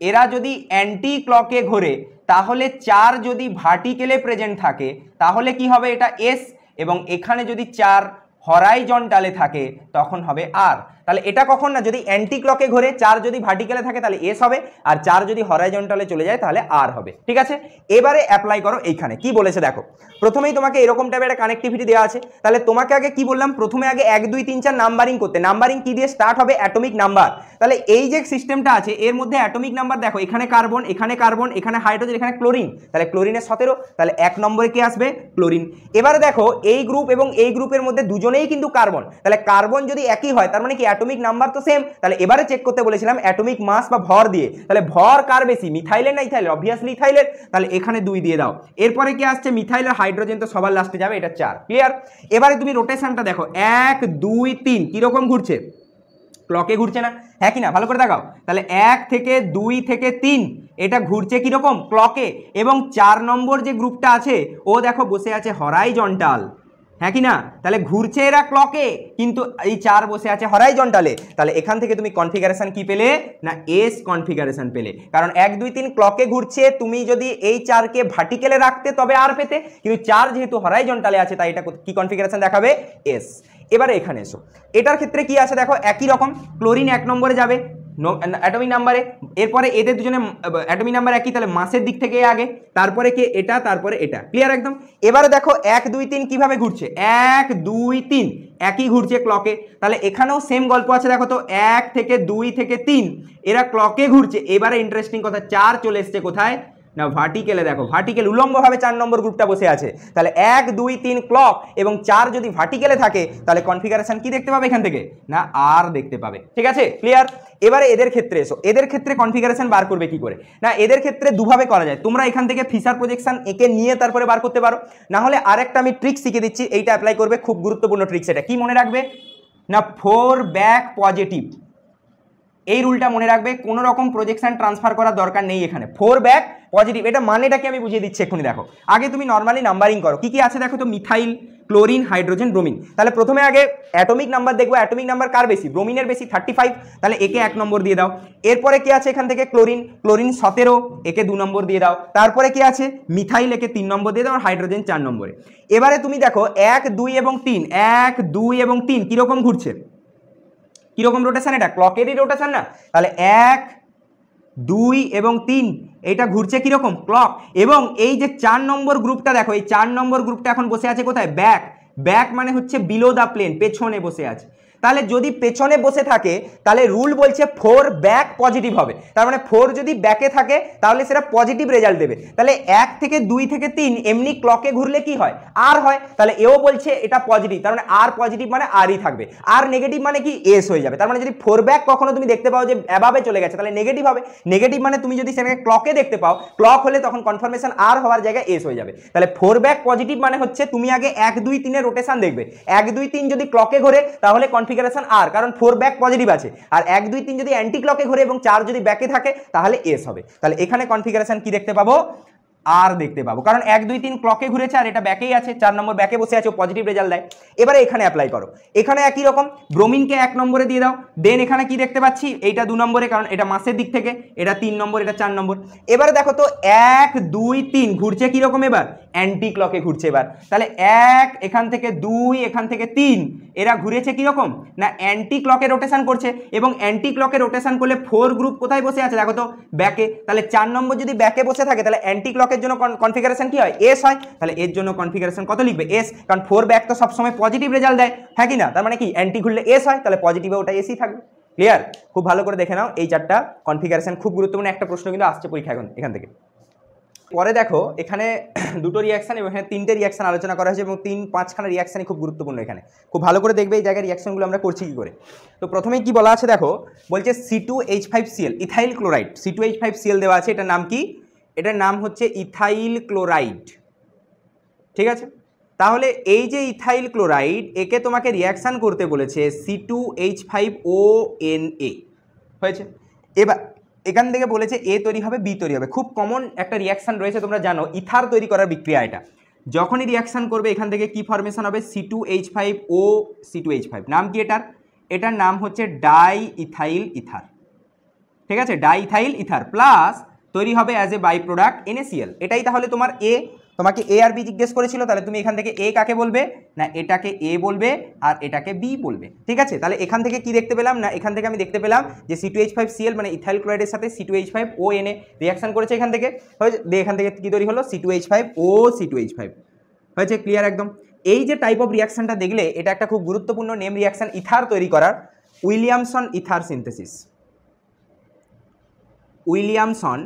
এরা যদি অ্যান্টি ক্লকে ঘোরে, তাহলে 4 যদি ভার্টিক্যালে প্রেজেন্ট থাকে তাহলে কি হবে, এটা S। এবং এখানে যদি 4 হরাইজন্টালে থাকে তখন হবে R। তাহলে এটা কখন না, যদি অ্যান্টি ক্লকে ঘোরে, 4 যদি ভার্টিক্যালে থাকে তাহলে S হবে, আর 4 যদি হরাইজন্টালে চলে যায় তাহলে R হবে। ঠিক আছে, এবারে অ্যাপ্লাই করো। এইখানে কি বলেছে দেখো, প্রথমেই তোমাকে এরকম টাইপের একটা কানেক্টিভিটি দেওয়া আছে। তাহলে তোমাকে আগে কি বললাম, প্রথমে আগে 1 2 3 4 নাম্বারিং করতে। নাম্বারিং কি দিয়ে স্টার্ট হবে, অ্যাটমিক নাম্বার। তাহলে এই যে সিস্টেমটা আছে এর মধ্যে অ্যাটমিক নাম্বার দেখো, এখানে কার্বন, এখানে কার্বন, এখানে হাইড্রোজেন, এখানে ক্লোরিন, তাহলে ক্লোরিনের 17, তাহলে 1 নম্বরে কি আসবে, ক্লোরিন। এবারে দেখো এই গ্রুপ এবং এই গ্রুপের মধ্যে দুজনেই কিন্তু কার্বন, তাহলে কার্বন যদি একই হয় তার মানে কি অ্যাটমিক নাম্বার তো সেম। তাহলে এবারে চেক করতে বলেছিলাম অ্যাটমিক মাস বা ভর দিয়ে, তাহলে ভর কার বেশি, মিথাইলের না ইথাইলের, অবভিয়াসলি ইথাইলের, তাহলে এখানে 2 দিয়ে দাও। এরপরে কি আসছে, মিথাইলের, হাইড্রোজেন তো সবার লাস্টে যাবে, এটা 4। ক্লিয়ার। এবারে তুমি রোটেশনটা দেখো, 1 2 3 কিরকম ঘুরছে, ক্লকে ঘুরছে না, হ্যাঁ কি না, ভালো করে দেখাও। তাহলে 1 থেকে 2 থেকে 3 এটা ঘুরছে কিরকম, ক্লকে, এবং 4 নম্বর যে গ্রুপটা আছে ও দেখো বসে আছে হরাইজন্টাল, হ্যাঁ কি না, তাহলে ঘুরছে এরা ক্লকে, কিন্তু এই 4 বসে আছে হরাইজন্টালে। তাহলে এখান থেকে তুমি কনফিগারেশন কি পেলে না, S কনফিগারেশন পেলে। কারণ 1 2 3 ক্লকে ঘুরছে, তুমি যদি এই 4কে ভার্টিক্যালে রাখতে তবে R পেতে, কিন্তু 4 যেহেতু হরাইজন্টালে আছে তাই এটা কি কনফিগারেশন দেখাবে, S। এবারে এখানে এসো, এটার ক্ষেত্রে কি আছে দেখো, একই রকম, ক্লোরিন 1 নম্বরে যাবে অ্যাটমিক নাম্বারে, এরপরে এদের দুজনে অ্যাটমিক নাম্বার একই, তাহলে মাসের দিক থেকে আগে, তারপরে কে, এটা, তারপরে এটা। ক্লিয়ার একদম। এবারে দেখো 1 2 3 কিভাবে ঘুরছে, 1 2 3 একই ঘুরছে ক্লকে, তাহলে এখানেও সেম গল্প আছে। দেখো তো 1 থেকে 2 থেকে 3 এরা ক্লকে ঘুরছে। এবারে ইন্টারেস্টিং কথা, 4 চলে এসছে কোথায় না, ভার্টিক্যালে। দেখো ভার্টিক্যাল উলম্বভাবে 4 নম্বর গ্রুপটা বসে আছে, তাহলে 1 2 3 ক্লক এবং 4 যদি ভার্টিক্যালে থাকে তাহলে কনফিগারেশন কি দেখতে পাবে এখান থেকে না, R দেখতে পাবে। ঠিক আছে, ক্লিয়ার। এবারে এদের ক্ষেত্রে এসো, এদের ক্ষেত্রে কনফিগারেশন বার করবে কি করে না, এদের ক্ষেত্রে দুভাবে করা যায়। তোমরা এখান থেকে ফিসার প্রজেকশন এঁকে নিয়ে তারপরে বার করতে পারো, না হলে আরেকটা আমি ট্রিক শিখে দিচ্ছি, এইটা অ্যাপ্লাই করবে, খুব গুরুত্বপূর্ণ ট্রিক। সেটা কি মনে রাখবে না, 4 ব্যাক পজিটিভ, এই রুলটা মনে রাখবে, কোনো রকম প্রজেকশন ট্রান্সফার করার দরকার নেই এখানে, 4 ব্যাক পজিটিভ। এটা মানেটাকে আমি বুঝিয়ে দিচ্ছি এক্ষুনি। দেখো আগে তুমি নর্মালি নাম্বারিং করো, কি কি আছে দেখো তো, মিথাইল, ক্লোরিন, হাইড্রোজেন, ব্রোমিন। তাহলে প্রথমে আগে অ্যাটমিক নাম্বার দেখবো, অ্যাটমিক নাম্বার কার বেশি? ব্রোমিনের বেশি 35, তাহলে একে 1 নম্বর দিয়ে দাও। এরপরে কি আছে এখান থেকে? ক্লোরিন, ক্লোরিন 17, একে 2 নম্বর দিয়ে দাও। তারপরে কি আছে? মিথাইল, একে 3 নম্বর দিয়ে দাও, আর হাইড্রোজেন 4 নম্বরে। এবারে তুমি দেখো 1, 2 এবং 3, 1, 2 এবং 3 কিরকম ঘুরছে, কিরকম রোটেশন? এটা ক্লকেরই রোটেশন না? তাহলে 1, 2 এবং 3 এটা ঘুরছে কিরকম? ক্লক। এবং এই যে 4 নম্বর গ্রুপটা দেখো, এই 4 নম্বর গ্রুপটা এখন বসে আছে কোথায়? ব্যাক। ব্যাক মানে হচ্ছে বিলো দ্য প্লেন, পেছনে বসে আছে। তাহলে যদি পেছনে বসে থাকে তাহলে রুল বলছে 4 ব্যাক পজিটিভ হবে। তার মানে 4 যদি ব্যাকে থাকে তাহলে সেটা পজিটিভ রেজাল্ট দেবে। তাহলে 1 থেকে 2 থেকে 3 এমনি ক্লকে ঘুরলে কি হয়? আর হয়। তাহলে এও বলছে এটা পজিটিভ, তার মানে আর পজিটিভ মানে আরই থাকবে, আর নেগেটিভ মানে কি? এস হয়ে যাবে। তার মানে যদি 4 ব্যাক কখনো তুমি দেখতে পাও যে অ্যাবাবে চলে গেছে তাহলে নেগেটিভ হবে। নেগেটিভ মানে তুমি যদি সেটাকে ক্লকে দেখতে পাও, ক্লক হলে তখন কনফার্মেশন আর হওয়ার জায়গায় এস হয়ে যাবে। তাহলে 4 ব্যাক পজিটিভ মানে হচ্ছে তুমি আগে 1, 2, 3 এর রোটেশন দেখবে। 1, 2, 3 যদি ক্লকে ঘোরে তাহলে কনফিগারেশন আর, কারণ 4 ব্যাক পজিটিভ আছে। আর 1, 2, 3 যদি অ্যান্টি ক্লকে ঘোরে এবং 4 যদি ব্যাকে থাকে তাহলে এস হবে। তাহলে এখানে কনফিগারেশন কি দেখতে পাবো? আর দেখতে পাবো, কারণ 1, 2, 3 ক্লকে ঘুরেছে আর এটা ব্যাকেই আছে, 4 নম্বর ব্যাকে বসে আছে, ও পজিটিভ রেজাল্ট দেয়। এবারে এখানে অ্যাপ্লাই করো, এখানে একই রকম ব্রোমিনকে 1 নম্বরে দিয়ে দাও। দেন এখানে কি দেখতে পাচ্ছি? এইটা 2 নম্বরে, কারণ এটা মাসের দিক থেকে, এটা 3 নম্বর, এটা 4 নম্বর। এবারে দেখো তো 1, 2, 3 ঘুরছে কিরকম? এবার অ্যান্টি ক্লকে ঘুরছে। এবার তাহলে 1 এখান থেকে 2 এখান থেকে 3 এরা ঘুরেছে কিরকম? না অ্যান্টি ক্লকে রোটেশন করছে, এবং অ্যান্টি ক্লকে রোটেশন করলে 4 গ্রুপ কোথায় বসে আছে দেখো তো? ব্যাকে। তাহলে 4 নম্বর যদি ব্যাকে বসে থাকে তাহলে অ্যান্টি ক্লকের জন্য কনফিগারেশন কি হয়? এস হয়। তাহলে এর জন্য কনফিগারেশন কত লিখবে? এস, কারণ 4 ব্যাক তো সবসময় পজিটিভ রেজাল্ট দেয়, হ্যাঁ কি না? তার মানে কি অ্যান্টি ঘুরলে এস হয়, তাহলে পজিটিভে ওটা এসই থাকবে। ক্লিয়ার? খুব ভালো করে দেখে নাও এই চারটা কনফিগারেশন, খুব গুরুত্বপূর্ণ একটা প্রশ্ন কিন্তু আসছে পরীক্ষা এখান থেকে। পরে দেখো এখানে দুটো রিয়াকশন এবং এখানে 3টে রিয়াকশন আলোচনা করা হয়েছে, এবং 3-5খানা রিয়াকশনই খুব গুরুত্বপূর্ণ। এখানে খুব ভালো করে দেখবে এই জায়গায় রিয়াকশনগুলো আমরা করছি কি করে। তো প্রথমেই কি বলা আছে দেখো, বলছে C2H5Cl, ইথাইল ক্লোরাইড। C2H5Cl দেওয়া আছে, এটার নাম কি? এটার নাম হচ্ছে ইথাইল ক্লোরাইড। ঠিক আছে, তাহলে এই যে ইথাইল ক্লোরাইড, একে তোমাকে রিয়াকশান করতে বলেছে C2H5ONa হয়েছে। এবার এখান থেকে বলেছে এ তৈরি হবে, বি তৈরি হবে। খুব কমন একটা রিয়াকশান রয়েছে, তোমরা জানো, ইথার তৈরি করার বিক্রিয়া এটা। যখনই রিয়াকশান করবে এখান থেকে কি ফরমেশন হবে? C2H5O C2H5। নাম কি এটার? এটার নাম হচ্ছে ডাই ইথাইল ইথার। ঠিক আছে, ডাই ইথাইল ইথার প্লাস তৈরি হবে as a by product NaCl। এটাই তাহলে তোমার এ। তোমাকে এ আর বি জিজ্ঞেস করেছিল, তাহলে তুমি এখান থেকে এ কাকে বলবে? না এটাকে এ বলবে আর এটাকে বি বলবে। ঠিক আছে, তাহলে এখান থেকে কি দেখতে পেলাম? না এখান থেকে আমি দেখতে পেলাম যে C2H5Cl মানে ইথাইল ক্লোরাইডের সাথে C2H5ONa রিয়াকশন করেছে এখান থেকে, হয়েছে। এখান থেকে কি তৈরি হলো? C2H5O C2H5 হয়েছে। ক্লিয়ার একদম? এই যে টাইপ অফ রিয়াকশনটা দেখলে, এটা একটা খুব গুরুত্বপূর্ণ নেম রিয়াকশন ইথার তৈরি করার, Williamson ether synthesis. Williamson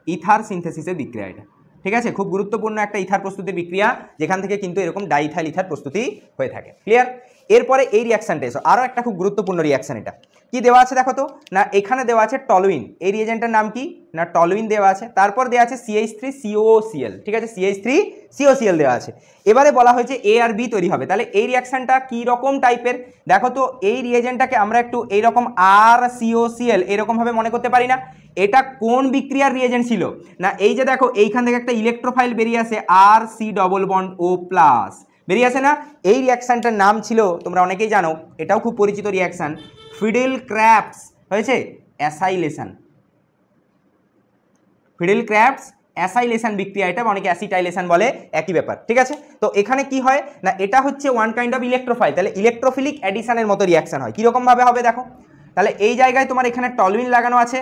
ether সিনথেসিসের বিক্রিয়া এটা। ঠিক আছে, খুব গুরুত্বপূর্ণ একটা ইথার প্রস্তুতির বিক্রিয়া, যেখান থেকে কিন্তু এরকম ডাইথাইল ইথার প্রস্তুতি হয়ে থাকে। ক্লিয়ার? এরপরে এই রিয়াকশনটা এসো, আরও একটা খুব গুরুত্বপূর্ণ রিয়াকশন। এটা কি দেওয়া আছে দেখো তো? না এখানে দেওয়া আছে টলুইন। এই রিয়েজেন্টের নাম কি? না টলুইন দেওয়া আছে। তারপর দেওয়া আছে CH3COCl। ঠিক আছে, CH3COCl দেওয়া আছে। এবারে বলা হয়েছে এ আর বি তৈরি হবে। তাহলে এই রিয়াকশনটা কি রকম টাইপের দেখো তো? এই রিয়েজেন্টটাকে আমরা একটু এইরকম RCOCl এরকমভাবে মনে করতে পারি না? এটা কোন বিক্রিয়ার রিয়েজেন্ট ছিল? না এই যে দেখো, এইখান থেকে একটা ইলেকট্রোফাইল বেরিয়ে আসে, RC+O+ বেরিয়ে আসে না? এই রিয়াকশানটার নাম ছিল, তোমরা অনেকেই জানো, এটাও খুব পরিচিত রিয়াকশান, ফিডেল ক্র্যাবস। হয়েছে অ্যাসাইলেশন। ফিডেল ক্র্যাবস অ্যাসাইলেশন বিক্রিয়া, এটা অনেকে অ্যাসিটাইলেশন বলে, একই ব্যাপার। ঠিক আছে, তো এখানে কি হয় না, এটা হচ্ছে ওয়ান কাইন্ড অফ ইলেকট্রোফাইল। তাহলে ইলেকট্রোফিলিক অ্যাডিশনের মতো রিয়াকশন হয়। কীরকমভাবে হবে দেখো? তাহলে এই জায়গায় তোমার এখানে টলুইন লাগানো আছে।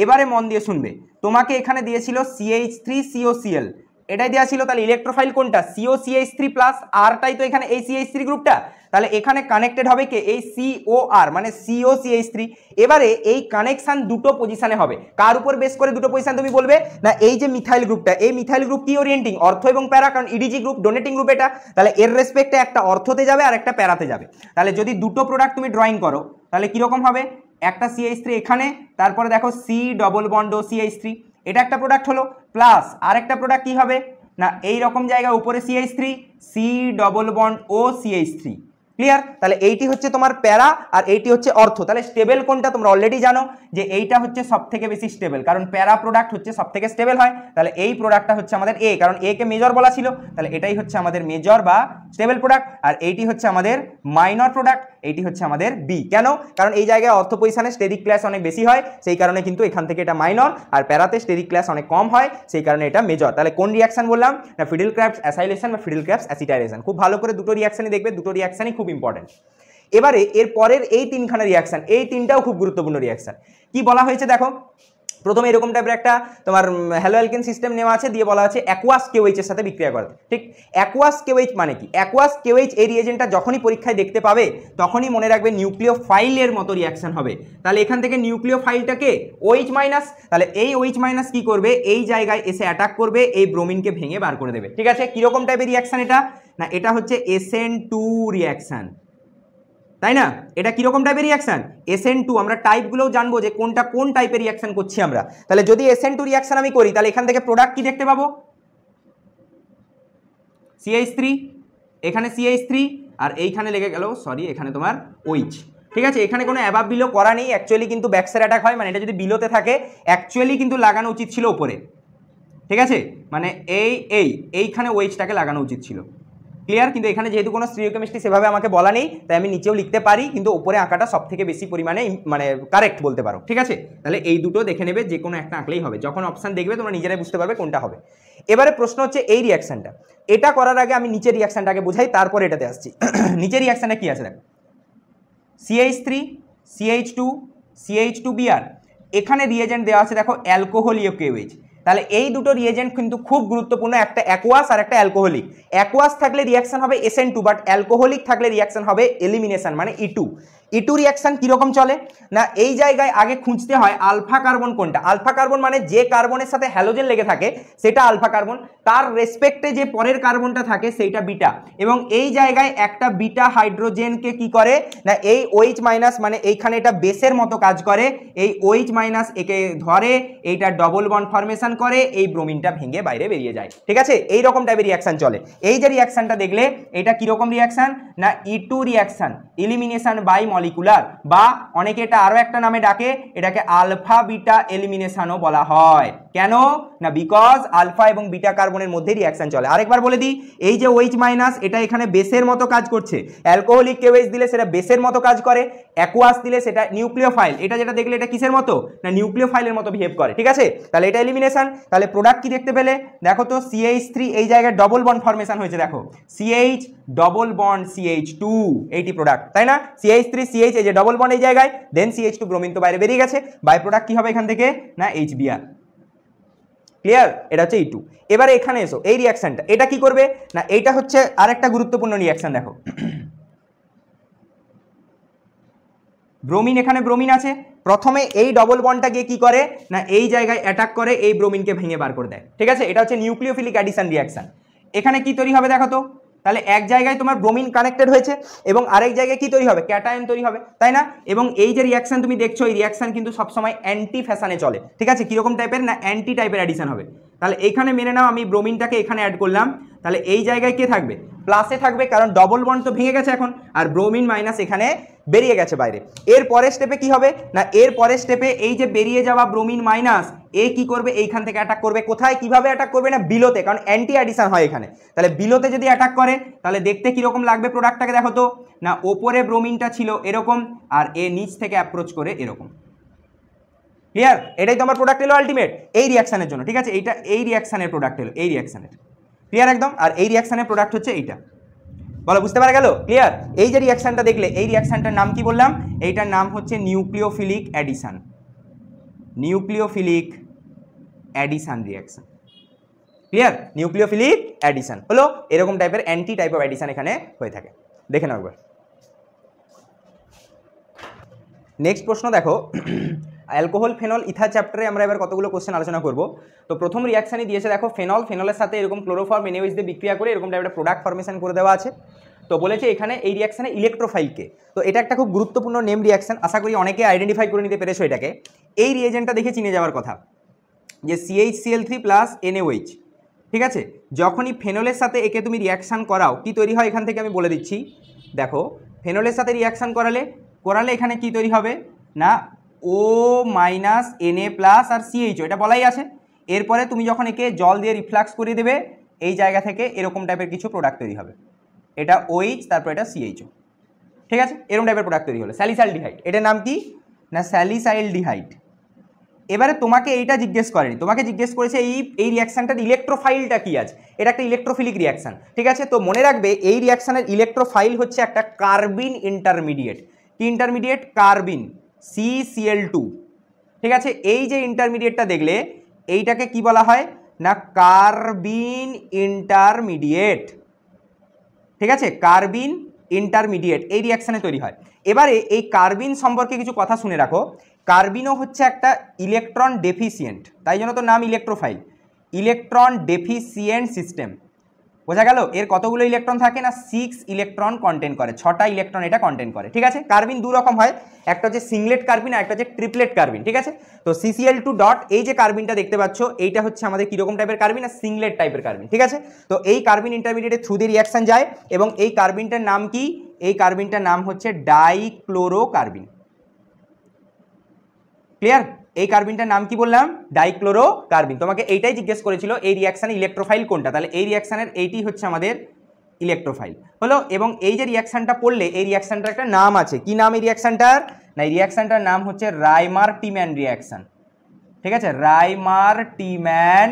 এবারে মন দিয়ে শুনবে, তোমাকে এখানে দিয়েছিল CH3COCl, এটাই দেওয়া ছিল। তাহলে ইলেকট্রোফাইল কোনটা? COCH3+, আরটাই তো এখানে এই CH3 গ্রুপটা। তাহলে এখানে কানেক্টেড হবে কে? এই COR মানে COCH3। এবারে এই কানেকশন দুটো পজিশনে হবে। কার উপর বেস করে দুটো পজিশন তুমি বলবে? না এই যে মিথাইল গ্রুপটা, এই মিথাইল গ্রুপ কি ওরিয়েন্টিং? অর্থ এবং প্যারা, কারণ ইডিজি গ্রুপ ডোনেটিং গ্রুপ এটা। তাহলে এর রেসপেক্টে একটা অর্থতে যাবে আর একটা প্যারাতে যাবে। তাহলে যদি দুটো প্রোডাক্ট তুমি ড্রয়িং করো তাহলে কীরকম হবে? একটা CH3 এখানে, তারপরে দেখো C+O CH3, এটা একটা প্রোডাক্ট হলো, প্লাস আর একটা প্রোডাক্ট কি হবে? না এই রকম জায়গায় উপরে CH3 C+O CH3, ক্লিয়ার? তাহলে এইটি হচ্ছে তোমার প্যারা আর এইটি হচ্ছে অর্থ। তাহলে স্টেবল কোনটা তোমরা অলরেডি জানো যে এইটা হচ্ছে সবথেকে বেশি স্টেবল, কারণ প্যারা প্রোডাক্ট হচ্ছে সবথেকে স্টেবল হয়। তাহলে এই প্রোডাক্টটা হচ্ছে আমাদের এ, কারণ এ কে মেজর বলা ছিল, তাহলে এটাই হচ্ছে আমাদের মেজর বা স্টেবল প্রোডাক্ট। আর এইটি হচ্ছে আমাদের মাইনর প্রোডাক্ট, এইটি হচ্ছে আমাদের বি। কেন? কারণ এই জায়গায় অর্থ পজিশনে স্টেরিক ক্লাস অনেক বেশি হয়, সেই কারণে কিন্তু এখান থেকে এটা মাইনর, আর প্যারাতে স্টেরিক ক্লাস অনেক কম হয়, সেই কারণে এটা মেজর। তাহলে কোন রিয়াকশন বললাম না, ফিডেল ক্র্যাবস অ্যাসাইলেশন বা ফিডেল ক্র্যাবস অ্যাসিটাইলেশন। খুব ভালো করে দুটো রিয়াকশনই দেখবে, দুটো রিয়াকশনই খুব ইম্পর্টেন্ট। এবারে এর পরের এই তিনখানা রিয়াকশন, এই তিনটাও খুব গুরুত্বপূর্ণ রিয়াকশন। কি বলা হয়েছে দেখো, প্রথমে এরকম টাইপের একটা তোমার হ্যালো অ্যালকেন সিস্টেম নেওয়া আছে, দিয়ে বলা আছে অ্যাকুয়াস কেওএইচ এর সাথে বিক্রিয়া করতে। ঠিক, অ্যাকুয়াস কেওএইচ মানে কি? অ্যাকুয়াস কেওএইচ এই রিয়েজেন্টটা যখনই পরীক্ষায় দেখতে পাবে তখনই মনে রাখবে নিউক্লিওফাইলের মতো রিয়াকশন হবে। তাহলে এখান থেকে নিউক্লিওফাইলটাকে OH মাইনাস, তাহলে এই OH মাইনাস কি করবে, এই জায়গায় এসে অ্যাটাক করবে, এই ব্রোমিনকে ভেঙে বার করে দেবে। ঠিক আছে, কিরকম টাইপের রিয়াকশন এটা? না এটা হচ্ছে SN2 রিয়াকশন, তাই না? এটা কিরকম টাইপের রিয়াকশন? SN2। আমরা টাইপগুলোও জানবো যে কোনটা কোন টাইপের রিয়াকশন করছি আমরা। তাহলে যদি SN2 রিয়াকশন আমি করি, তাহলে এখান থেকে প্রোডাক্ট কি দেখতে পাবো? CH3, এখানে CH3, আর এইখানে লেগে গেল, সরি এখানে তোমার OH। ঠিক আছে, এখানে কোনো অ্যাবাব বিলো করা নেই, অ্যাকচুয়ালি কিন্তু ব্যাকসাইড অ্যাটাক হয়, মানে এটা যদি বিলোতে থাকে অ্যাকচুয়ালি কিন্তু লাগানো উচিত ছিল উপরে। ঠিক আছে, মানে এইখানে OH-টাকে লাগানো উচিত ছিল। ক্লিয়ার? কিন্তু এখানে যেহেতু কোনো স্টিরিওকেমিস্ট্রি সেভাবে আমাকে বলা নেই, তাই আমি নিচেও লিখতে পারি, কিন্তু উপরে আঁকাটা সব থেকে বেশি পরিমাণে মানে কারেক্ট বলতে পারো। ঠিক আছে, তাহলে এই দুটো দেখে নেবে, যে কোনো একটা আঁকলেই হবে। যখন অপশান দেখবে তোমরা নিজেরাই বুঝতে পারবে কোনটা হবে। এবারে প্রশ্ন হচ্ছে এই রিয়াকশনটা, এটা করার আগে আমি নিচের রিয়াকশনটাকে বোঝাই, তারপর এটাতে আসছি। নিচের রিয়াকশনটা কি আছে দেখো, CH3 CH2 CH2Br, এখানে রিয়েজেন্ট দেওয়া আছে দেখো অ্যালকোহলীয় কেওএইচ। তাহলে এই দুটো রিয়েজেন্ট কিন্তু খুব গুরুত্বপূর্ণ, একটা অ্যাকোয়াস আর একটা অ্যালকোহলিক। অ্যাকোয়াস থাকলে রিয়াকশন হবে SN2, বাট অ্যালকোহলিক থাকলে রিয়াকশন হবে এলিমিনেশন মানে E2। E2 রিয়াকশন কিরকম চলে না, এই জায়গায় আগে খুঁজতে হয় আলফা কার্বন কোনটা। আলফা কার্বন মানে যে কার্বনের সাথে হ্যালোজেন লেগে থাকে সেটা আলফা কার্বন, তার রেসপেক্টে যে পরের কার্বনটা থাকে সেইটা বিটা, এবং এই জায়গায় একটা বিটা হাইড্রোজেনকে কি করে না, এই OH মাইনাস মানে এইখানে এটা বেসের মতো কাজ করে, এই OH মাইনাস একে ধরে, এইটা ডবল বন্ড ফরমেশন করে, এই ব্রোমিনটা ভেঙে বাইরে বেরিয়ে যায়। ঠিক আছে, এই রকম টাইপের রিয়াকশন চলে। এই যে রিয়াকশনটা দেখলে এটা কিরকম রিয়াকশন না, E2 reaction, elimination by molecular, বা অনেকে এটা আরো একটা নামে ডাকে, এটাকে আলফা বিটা এলিমিনেশনও বলা হয়। কেন না, বিকজ আলফা এবং বিটা কার্বনের মধ্যে রিয়াকশন চলে। আরেকবার বলে দিই, এই যে OH মাইনাস এটা এখানে বেসের মতো কাজ করছে, অ্যালকোহলিক কেওএইচ দিলে সেটা বেসের মতো কাজ করে, অ্যাকুয়াস দিলে সেটা নিউক্লিওফাইল, এটা যেটা দেখলে এটা কিসের মতো না, নিউক্লিওফাইলের মতো বিহেভ করে। ঠিক আছে, তাহলে এটা এলিমিনেশন। তাহলে প্রোডাক্ট কি দেখতে পেলে দেখো তো, CH3 এই জায়গায় ডবল বন্ড ফরমেশন হয়েছে, দেখো CH ডবল বন্ড CH2, এইটি প্রোডাক্ট, তাই না? CH3 CH এই যে ডবল বন্ড এই জায়গায়, দেন CH2 ব্রোমিন তো বাইরে বেরিয়ে গেছে, বাই প্রোডাক্ট কি হবে এখান থেকে না, HBr। ক্লিয়ার? এটা হচ্ছে E2। এবারে এখানে এসো, এই রিয়াকশনটা এটা কি করবে না, এইটা হচ্ছে আরেকটা গুরুত্বপূর্ণ রিয়াকশন। দেখো ব্রোমিন, এখানে ব্রোমিন আছে, প্রথমে এই ডবল বন্ডটা গিয়ে কি করে না, এই জায়গায় অ্যাটাক করে, এই ব্রোমিনকে ভেঙে বার করে দেয়। ঠিক আছে, এটা হচ্ছে নিউক্লিওফিলিক অ্যাডিশন রিয়াকশন। এখানে কি তৈরি হবে দেখো তো, তাহলে এক জায়গায় তোমার ব্রোমিন কানেক্টেড হয়েছে এবং আরেক জায়গায় কি তৈরি হবে, ক্যাটায়ন তৈরি হবে, তাই না? এবং এই যে রিয়াকশন তুমি দেখছো, এই রিয়াকশন কিন্তু সবসময় অ্যান্টি ফ্যাশনে চলে। ঠিক আছে, কিরকম টাইপের না, অ্যান্টি টাইপের অ্যাডিশন হবে। তাহলে এখানে মেনে নাও আমি ব্রোমিনটাকে এখানে অ্যাড করলাম, তাহলে এই জায়গায় কে থাকবে, প্লাসে থাকবে, কারণ ডবল বন্ড তো ভেঙে গেছে এখন, আর ব্রোমিন মাইনাস এখানে বেরিয়ে গেছে বাইরে। এর পরের স্টেপে কি হবে না, এর পরের স্টেপে এই যে বেরিয়ে যাওয়া ব্রোমিন মাইনাস এ কি করবে, এইখান থেকে অ্যাটাক করবে, কোথায় কিভাবে অ্যাটাক করবে না, বিলোতে, কারণ অ্যান্টি অ্যাডিশন হয় এখানে। তাহলে বিলোতে যদি অ্যাটাক করে তাহলে দেখতে কিরকম লাগবে প্রোডাক্টটাকে দেখো তো না, ওপরে ব্রোমিনটা ছিল এরকম, আর এ নিচ থেকে অ্যাপ্রোচ করে এরকম। ক্লিয়ার? এটাই তো আমার প্রোডাক্ট এলো আলটিমেট এই রিয়াকশনের জন্য। ঠিক আছে, এইটা এই রিয়াকশনের প্রোডাক্ট এলো, এই রিয়াকশনের। ক্লিয়ার একদম? আর এই রিয়াকশনের প্রোডাক্ট হচ্ছে এইটা। বলো, বুঝতে পারা গেল? ক্লিয়ার? এই যে রিয়াকশনটা দেখলে, এই রিয়াকশনটার নাম কি বললাম, এইটার নাম হচ্ছে nucleophilic addition, nucleophilic addition reaction. Clear? Nucleophilic addition হলো এরকম টাইপের অ্যান্টি টাইপ অফ অ্যাডিশন এখানে হয়ে থাকে। দেখে নাও একবার। নেক্সট প্রশ্ন দেখো, অ্যালকোহল ফেনল ইথার চ্যাপ্টারে আমরা এবার কতগুলো কোশ্চেন আলোচনা করব। তো প্রথম রিয়াকশানই দিয়েছে দেখো, ফেনল, ফেনলের সাথে এরকম ক্লোরোফর্ম এনএইচ দিয়ে বিক্রিয়া করে এরকম টাইপের প্রোডাক্ট ফরমেশন করে দেওয়া আছে। তো বলেছে এখানে এই রিয়াকশানে ইলেকট্রোফাইলকে, তো এটা একটা খুব গুরুত্বপূর্ণ নেম রিয়াকশান, আশা করি অনেকে আইডেন্টিফাই করে নিতে পেরেছো এটাকে। এই রিয়েজেন্টটা দেখে চিনে যাওয়ার কথা যে CH Cl3 প্লাস NaOH। ঠিক আছে, যখনই ফেনলের সাথে একে তুমি রিয়াকশান করাও কি তৈরি হয় এখান থেকে আমি বলে দিচ্ছি। দেখো ফেনলের সাথে রিয়াকশান করালে এখানে কি তৈরি হবে না ও মাইনাস Na প্লাস আর CHO, এটা বলাই আছে। এরপরে তুমি যখন একে জল দিয়ে রিফ্লাক্স করে দেবে এই জায়গা থেকে এরকম টাইপের কিছু প্রোডাক্ট তৈরি হবে, এটা OH তারপর এটা CHO, ঠিক আছে, এরকম টাইপের প্রোডাক্ট তৈরি হলো স্যালিসাইলডিহাইড। এটার নাম কি না স্যালিসাইলডিহাইড। এবারে তোমাকে এইটা জিজ্ঞেস করেনি, তোমাকে জিজ্ঞেস করেছে এই রিয়াকশানটার ইলেকট্রোফাইলটা কি আছে, এটা একটা ইলেকট্রোফিলিক রিয়াকশান, ঠিক আছে। তো মনে রাখবে এই রিয়াকশানের ইলেকট্রোফাইল হচ্ছে একটা কার্বিন ইন্টারমিডিয়েট। কি ইন্টারমিডিয়েট? কার্বিন, CCl2, ঠিক আছে। এই যে ইন্টারমিডিয়েটটা দেখলে এইটাকে কি বলা হয় না কার্বিন ইন্টারমিডিয়েট, ঠিক আছে, কার্বিন ইন্টারমিডিয়েট এই রিয়াকশানে তৈরি হয়। এবারে এই কার্বিন সম্পর্কে কিছু কথা শুনে রাখো। কার্বিনও হচ্ছে একটা ইলেকট্রন ডেফিসিয়েন্ট, তাই জন্য তো নাম ইলেকট্রোফাইল, ইলেকট্রন ডেফিসিয়েন্ট সিস্টেম, বোঝা গেল। এর কতগুলো ইলেকট্রন থাকে না 6 ইলেকট্রন কন্টেন্ট করে, 6টা ইলেকট্রন এটা কন্টেন্ট করে, ঠিক আছে। কার্বিন দু রকম হয়, একটা হচ্ছে সিংলেট কার্বিন আর একটা হচ্ছে ট্রিপলেট কার্বিন, ঠিক আছে। তো CCl2 ডট এই যে কার্বিনটা দেখতে পাচ্ছ এইটা হচ্ছে আমাদের কীরকম টাইপের কার্বিন না সিংলেট টাইপের কার্বিন, ঠিক আছে। তো এই কার্বিন ইন্টারমিডিয়েটের থ্রু দিয়ে রিয়াকশন যায় এবং এই কার্বিনটার নাম কি? এই কার্বিনটার নাম হচ্ছে ডাইক্লোরোকার্বিন, ক্লিয়ার? এই কার্বিনটার নাম কি বললাম? ডাইক্লোরোকার্বিন। তোমাকে এইটাই জিজ্ঞেস করেছিল এই রিয়াকশানের ইলেকট্রোফাইল কোনটা, তাহলে এই রিয়াকশানের এইটি হচ্ছে আমাদের ইলেকট্রোফাইল হলো। এবং এই যে রিয়াকশানটা পড়লে এই রিয়াকশানটার একটা নাম আছে, কি নাম এই রিয়াকশানটার? না এই রিয়াকশানটার নাম হচ্ছে রাইমার-টিম্যান রিয়াকশান, ঠিক আছে, রাইমার-টিম্যান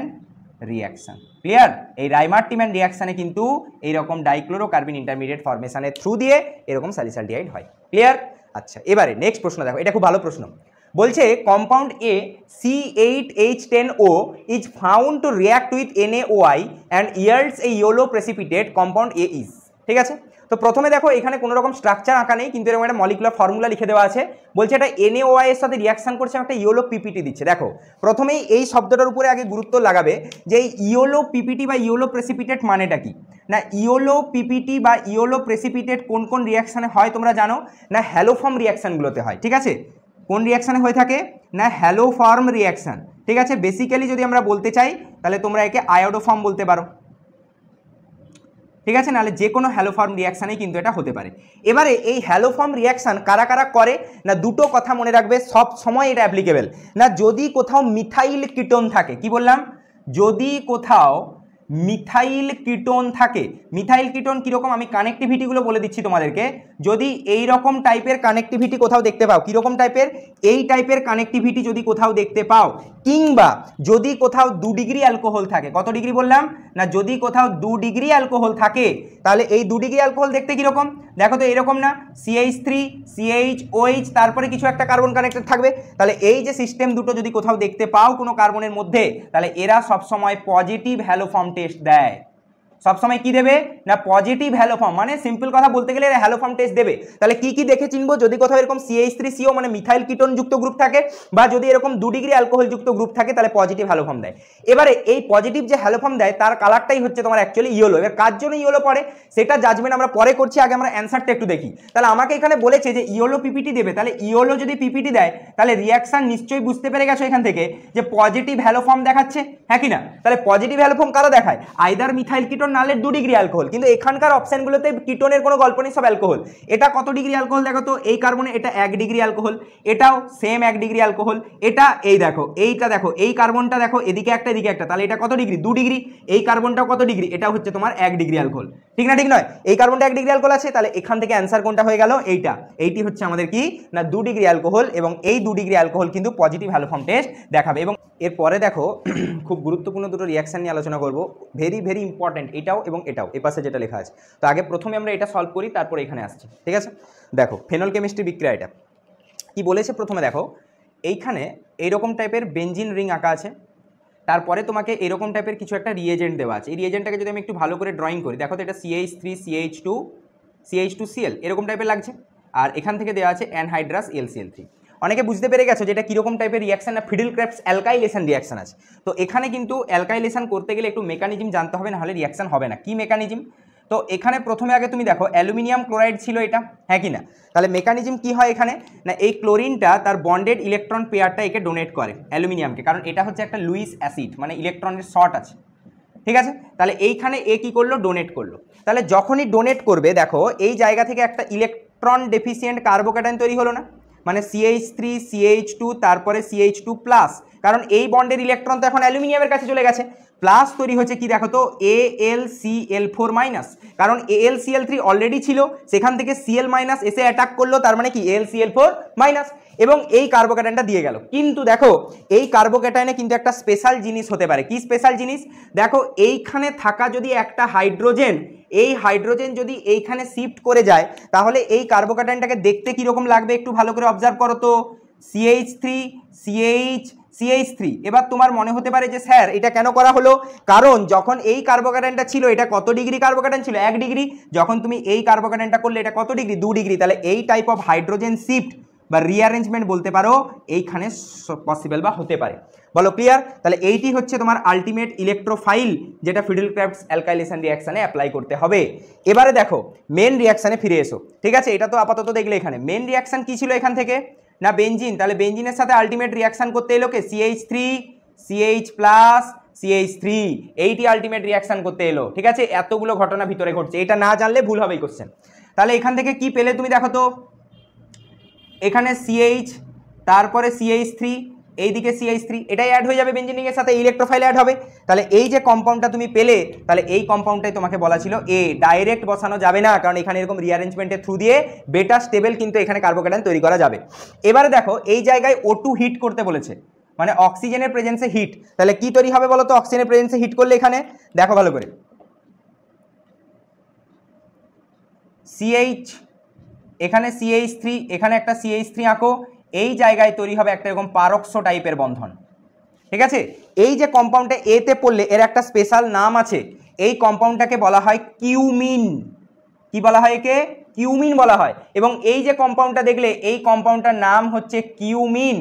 রিয়াকশান, ক্লিয়ার? এই রাইমার-টিম্যান রিয়াকশানে কিন্তু এইরকম ডাইক্লোরোকার্বিন ইন্টারমিডিয়েট ফরমেশনের থ্রু দিয়ে এরকম স্যালিসাইলডিহাইড হয়, ক্লিয়ার? আচ্ছা, এবারে নেক্সট প্রশ্ন দেখো, এটা খুব ভালো প্রশ্ন। বলছে compound A C8H10O is found to react with NaOI and yields a yellow precipitate. compound A is, ঠিক আছে। তো প্রথমে দেখো এখানে কোনো রকম স্ট্রাকচার আঁকা নেই, কিন্তু এরকম একটা মলিকুলার ফর্মুলা লিখে দেওয়া আছে। বলছে এটা NaOI এর সাথে রিয়াকশন করছে, একটা ইয়েলো পিপিটি দিচ্ছে। দেখো প্রথমেই এই শব্দটার উপরে আগে গুরুত্ব লাগাবে যে এই ইয়েলো পিপিটি বা ইয়েলো প্রেসিপিটেট মানেটা কি না। ইয়েলো পিপিটি বা ইয়েলো প্রেসিপিটেট কোন কোন রিয়াকশানে হয় তোমরা জানো না? হ্যালোফর্ম রিয়াকশানগুলোতে হয়, ঠিক আছে। কোন রিয়াকশানে হয়ে থাকে না? হ্যালোফর্ম রিয়াকশান, ঠিক আছে। বেসিক্যালি যদি আমরা বলতে চাই তাহলে তোমরা একে আয়োডোফর্ম বলতে পারো, ঠিক আছে, নাহলে যে কোনো হ্যালোফর্ম রিয়াকশানেই কিন্তু এটা হতে পারে। এবারে এই হ্যালোফর্ম রিয়াকশান কারা কারা করে না দুটো কথা মনে রাখবে, সব সময় এটা অ্যাপ্লিকেবল না। যদি কোথাও মিথাইল কিটোন থাকে, কি বললাম? যদি কোথাও মিথাইল কিটোন থাকে, মিথাইল কিটোন কীরকম আমি কানেক্টিভিটিগুলো বলে দিচ্ছি তোমাদেরকে। যদি এই রকম টাইপের কানেক্টিভিটি কোথাও দেখতে পাও, কীরকম টাইপের? এই টাইপের কানেক্টিভিটি যদি কোথাও দেখতে পাও, কিংবা যদি কোথাও 2 ডিগ্রি অ্যালকোহল থাকে, কত ডিগ্রি বললাম না? যদি কোথাও 2 ডিগ্রি অ্যালকোহল থাকে তাহলে এই 2 ডিগ্রি অ্যালকোহল দেখতে কীরকম? দেখো তো এরকম না, CH3 CHOH তারপরে কিছু একটা কার্বন কানেক্টেড থাকবে। তাহলে এই যে সিস্টেম দুটো যদি কোথাও দেখতে পাও কোনো কার্বনের মধ্যে, তাহলে এরা সবসময় পজিটিভ হ্যালোফর্ম টেস্ট দেয়। সবসময় কি দেবে না? পজিটিভ হ্যালোফর্ম, মানে সিম্পল কথা বলতে গেলে এরা হ্যালোফর্ম টেস্ট দেবে। তাহলে কি কি দেখে চিনবো? যদি কোথাও এরকম CH3CO মানে মিথাইল কিটোন যুক্ত গ্রুপ থাকে, বা যদি এরকম 2 ডিগ্রি অ্যালকোহল যুক্ত গ্রুপ থাকে, তাহলে পজিটিভ হ্যালোফর্ম দেয়। এবারে এই পজিটিভ যে হ্যালোফর্ম দেয় তার কালারটাই হচ্ছে তোমার অ্যাকচুয়ালি ইয়েলো। এবার কার জন্য ইয়েলো পড়ে সেটা জাজমেন্ট আমরা পরে করছি, আগে আমরা অ্যান্সারটা একটু দেখি। তাহলে আমাকে এখানে বলেছে যে ইয়েলো পিপিটি দেবে, তাহলে ইয়েলো যদি পিপিটি দেয় তাহলে রিয়াকশন নিশ্চয়ই বুঝতে পেরে গেছো এখান থেকে যে পজিটিভ হ্যালোফর্ম দেখাচ্ছে, হ্যাঁ কি না? তাহলে পজিটিভ হ্যালোফর্ম কারা দেখায়? আইদার মিথাইল কিটোন নালে 2 ডিগ্রি অ্যালকোহল। কিন্তু এখানকার অপশনগুলোতে কিটোনের কোনো গল্প নেই, সব অ্যালকোহল। এটা কত ডিগ্রি অ্যালকোহল দেখো তো? এই কার্বনে এটা 1 ডিগ্রি অ্যালকোহল, এটাও সেম 1 ডিগ্রি অ্যালকোহল, এটা এই দেখো, এইটা দেখো, এই কার্বনটা দেখো, এদিকে একটা এদিকে একটা, তাহলে এটা কত ডিগ্রি? 2 ডিগ্রি। এই কার্বনটাও কত ডিগ্রি? এটা হচ্ছে তোমার 1 ডিগ্রি অ্যালকোহল, ঠিক না? ঠিক নয়? এই কার্বনটা 1 ডিগ্রি অ্যালকোহল আছে, তাহলে এখান থেকে অ্যান্সার কোনটা হয়ে গেল? এইটি হচ্ছে আমাদের কি না 2 ডিগ্রি অ্যালকোহল, এবং এই 2 ডিগ্রি অ্যালকোহল কিন্তু পজিটিভ হ্যালোফর্ম টেস্ট দেখাবে। এবং এরপরে দেখো খুব গুরুত্বপূর্ণ দুটো রিয়াকশন নিয়ে আলোচনা করব, ভেরি ভেরি ইম্পর্টেন্ট, এটাও এবং এটাও, এই পাশে যেটা লেখা আছে। তো আগে প্রথমে আমরা এটা সলভ করি, তারপরে এখানে আসছি, ঠিক আছে? দেখো ফেনল কেমিস্ট্রি বিক্রিয়া এটা কি বলেছে। প্রথমে দেখো এইখানে এইরকম টাইপের বেঞ্জিন রিং আঁকা আছে, তারপরে তোমাকে এরকম টাইপের কিছু একটা রিয়েজেন্ট দেওয়া আছে। এই রিয়েজেন্টটাকে যদি আমি একটু ভালো করে ড্রয়িং করি, দেখো তো এটা CH3 CH2Cl এরকম টাইপের লাগছে, আর এখান থেকে দেওয়া আছে অ্যানহাইড্রাস LCl3। অনেকে বুঝতে পেরে গেছো যেটা কীরকম টাইপের রিয়াকশন না ফিডেল-ক্রেবস অ্যালকাইলেশন রিয়াকশন আছে। তো এখানে কিন্তু অ্যালকাইলেশন করতে গেলে একটু মেকানিজম জানতে হবে, নাহলে রিয়াকশন হবে না। কি মেকানিজম? তো এখানে প্রথমে আগে তুমি দেখো অ্যালুমিনিয়াম ক্লোরাইড ছিল এটা, হ্যাঁ কি না? তাহলে মেকানিজম কি হয় এখানে না এই ক্লোরিনটা তার বন্ডেড ইলেকট্রন পেয়ারটা একে ডোনেট করে অ্যালুমিনিয়ামকে, কারণ এটা হচ্ছে একটা লুইস অ্যাসিড, মানে ইলেকট্রনের শর্ট আছে, ঠিক আছে? তাহলে এইখানে এ কি করলো? ডোনেট করলো। তাহলে যখনই ডোনেট করবে দেখো এই জায়গা থেকে একটা ইলেকট্রন ডেফিসিয়েন্ট কার্বোক্যাটায়ন তৈরি হলো না, মানে CH3 CH2 তারপরে CH2 প্লাস, কারণ এই বন্ডের ইলেকট্রন তো এখন অ্যালুমিনিয়ামের কাছে চলে গেছে, প্লাস তৈরি হচ্ছে কি দেখো তো AlCl4 মাইনাস, কারণ AlCl3 অলরেডি ছিল, সেখান থেকে Cl মাইনাস এসে অ্যাটাক করলো, তার মানে কি AlCl4 মাইনাস, এবং এই কার্বোক্যাটায়নটা দিয়ে গেল। কিন্তু দেখো এই কার্বোক্যাটায়নে কিন্তু একটা স্পেশাল জিনিস হতে পারে। কি স্পেশাল জিনিস? দেখো এইখানে থাকা যদি একটা হাইড্রোজেন, এই হাইড্রোজেন যদি এইখানে শিফট করে যায়, তাহলে এই কার্বোক্যাটায়নটাকে দেখতে কীরকম লাগবে একটু ভালো করে অবজার্ভ করো তো। CH3 CH3। এবার তোমার মনে হতে পারে যে স্যার এটা কেন করা হলো, কারণ যখন এই কার্বোক্যাটায়নটা ছিল এটা কত ডিগ্রি কার্বোক্যাটায়ন ছিল? 1 ডিগ্রি। যখন তুমি এই কার্বোক্যাটায়নটা করলে এটা কত ডিগ্রি? 2 ডিগ্রি। তাহলে এই টাইপ অফ হাইড্রোজেন শিফট বা রিঅ্যারেঞ্জমেন্ট বলতে পারো এইখানে পসিবল বা হতে পারে। বলো ক্লিয়ার? তাহলে এইটি হচ্ছে তোমার আলটিমেট ইলেকট্রোফাইল, যেটা ফিডেল-ক্রাফটস অ্যালকাইলেশন রিয়াকশানে অ্যাপ্লাই করতে হবে। এবারে দেখো মেন রিয়াকশানে ফিরে এসো, ঠিক আছে? এটা তো আপাতত দেখলে এখানে মেন রিয়াকশান কি ছিল এখান থেকে না বেনজিন, তাহলে বেনজিনের সাথে আলটিমেট রিয়াকশান করতে এলো কে? CH3 CH প্লাস CH3, এইটি আলটিমেট রিয়াকশান করতে এলো, ঠিক আছে? এতগুলো ঘটনা ভিতরে ঘটছে, এটা না জানলে ভুল হবে এই কোশ্চেন। তাহলে এখান থেকে কি পেলে তুমি দেখো তো, এখানে CH তারপরে CH3 এইদিকে CH3, এটাই অ্যাড হয়ে যাবে বেঞ্জিনের সাথে, ইলেকট্রোফাইল অ্যাড হবে। তাহলে এই যে কম্পাউন্ডটা তুমি পেলে, তাহলে এই কম্পাউন্ডটাই তোমাকে বলা ছিল A। ডাইরেক্ট বসানো যাবে না, কারণ এখানে এরকম রিঅ্যারেঞ্জমেন্টের থ্রু দিয়ে বেটা স্টেবল কিন্তু এখানে কার্বোক্যাটায়ন তৈরি করা যাবে। এবারে দেখো এই জায়গায় O2 হিট করতে বলেছে, মানে অক্সিজেনের প্রেজেন্সে হিট। তাহলে কি তৈরি হবে বলো তো অক্সিজেনের প্রেজেন্সে হিট করলে? এখানে দেখো ভালো করে, CH, এখানে CH3, এখানে একটা CH3 আঁকো, এই জায়গায় তৈরি হবে একটা এরকম পারক্সো টাইপের বন্ধন, ঠিক আছে? এই যে কম্পাউন্ডটা এতে পড়লে এর একটা স্পেশাল নাম আছে, এই কম্পাউন্ডটাকে বলা হয় কিউমিন। কি বলা হয় একে? কিউমিন বলা হয়। এবং এই যে কম্পাউন্ডটা দেখলে, এই কম্পাউন্ডটার নাম হচ্ছে কিউমিন